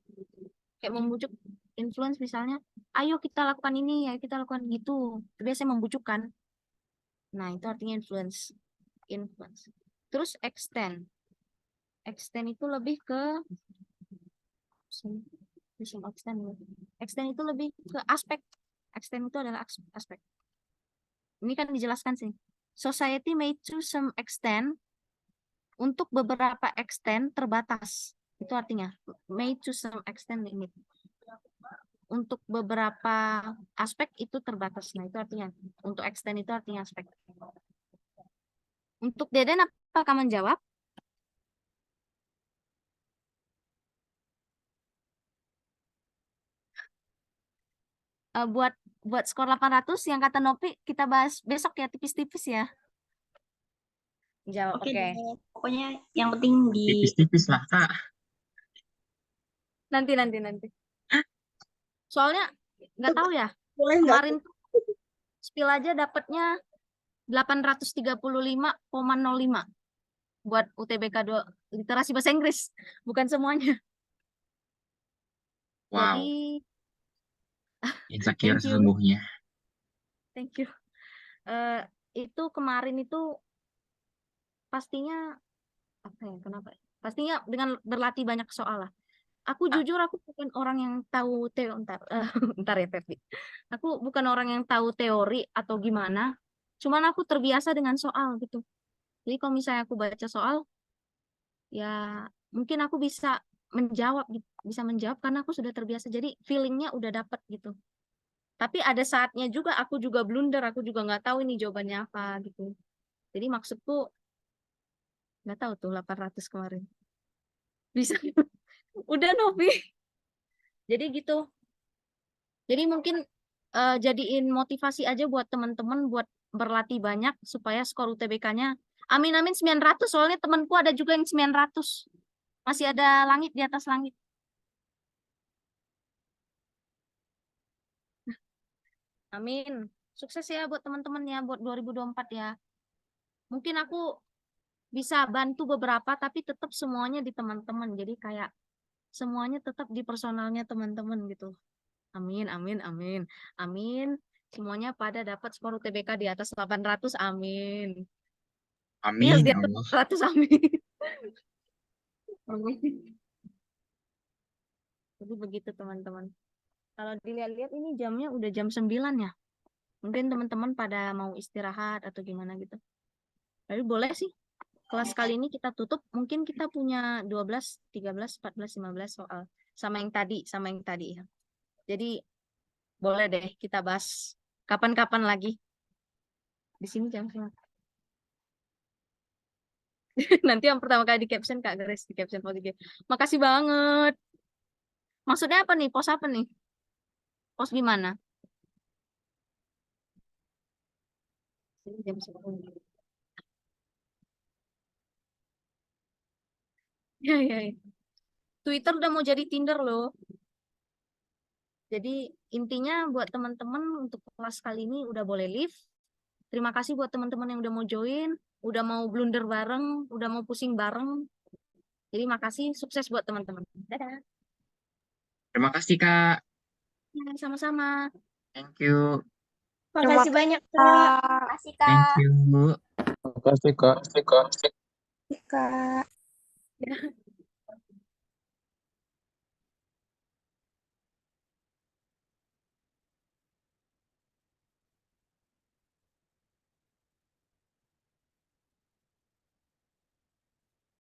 Kayak membujuk influence misalnya, ayo kita lakukan ini, ayo kita lakukan gitu. Biasanya membujukkan. Nah, itu artinya influence. Terus extend. Extend itu lebih ke extend itu lebih ke aspek. Extend itu adalah aspek. Ini kan dijelaskan sih. Society may to some extent, untuk beberapa extent terbatas. Itu artinya may to some extent limit. Untuk beberapa aspek itu terbatas. Nah, itu artinya untuk extend itu artinya aspek. Untuk Deden apakah menjawab? Buat skor 800 yang kata Nopi kita bahas besok ya, tipis-tipis ya. Jawab. Oke Oke. deh. Pokoknya yang penting di Tipis-tipis lah Kak. Nanti. Soalnya nggak tahu ya. boleh nggak? Kemarin tuh spill aja dapatnya 835,05 buat UTBK 2 literasi bahasa Inggris, bukan semuanya. Wow, Jadi insecure thank you. sesungguhnya. Thank you. Itu kemarin itu pastinya apa ya? Kenapa? Pastinya dengan berlatih banyak soal lah. Aku jujur aku bukan orang yang tahu ntar ya Pepi. Aku bukan orang yang tahu teori atau gimana. Cuman aku terbiasa dengan soal gitu. Jadi kalau misalnya aku baca soal, ya mungkin aku bisa menjawab karena aku sudah terbiasa. Jadi feelingnya udah dapet gitu. Tapi ada saatnya juga aku juga blunder, aku juga nggak tahu ini jawabannya apa gitu. Jadi maksudku nggak tahu tuh 800 kemarin. Bisa. Udah Novi. Jadi gitu. Jadi mungkin jadiin motivasi aja buat teman-teman buat berlatih banyak supaya skor UTBK-nya amin 900, soalnya temanku ada juga yang 900. Masih ada langit di atas langit. Amin. Sukses ya buat teman-teman ya buat 2024 ya. Mungkin aku bisa bantu beberapa tapi tetap semuanya di teman-teman. Jadi kayak semuanya tetap di personalnya teman-teman gitu. Amin, amin, amin. Amin. Semuanya pada dapat skor UTBK di atas 800. Amin. Iya, Amin di ya atas Allah. 800. Amin. Amin. Jadi begitu teman-teman. Kalau dilihat-lihat ini jamnya udah jam 9 ya. Mungkin teman-teman pada mau istirahat atau gimana gitu. Tapi boleh sih. Kelas kali ini kita tutup. Mungkin kita punya 12, 13, 14, 15 soal. Sama yang tadi ya. Jadi boleh deh kita bahas kapan-kapan lagi. Di sini jam 9. Nanti yang pertama kali di caption Kak Grace, di caption positif. Makasih banget. Maksudnya apa nih? Pos apa nih? Pos gimana? Ini jam 10. Ya, ya, ya. Twitter udah mau jadi Tinder loh. Jadi intinya buat teman-teman untuk kelas kali ini udah boleh leave. Terima kasih buat teman-teman yang udah mau join, udah mau blunder bareng, udah mau pusing bareng. Jadi makasih, sukses buat teman-teman. Dadah. Terima kasih Kak. Ya, sama-sama. Thank you. Terima Makasih banyak, Kak. Kak. Makasih, Thank Kak. you. Makasih Kak. Kak. Ya.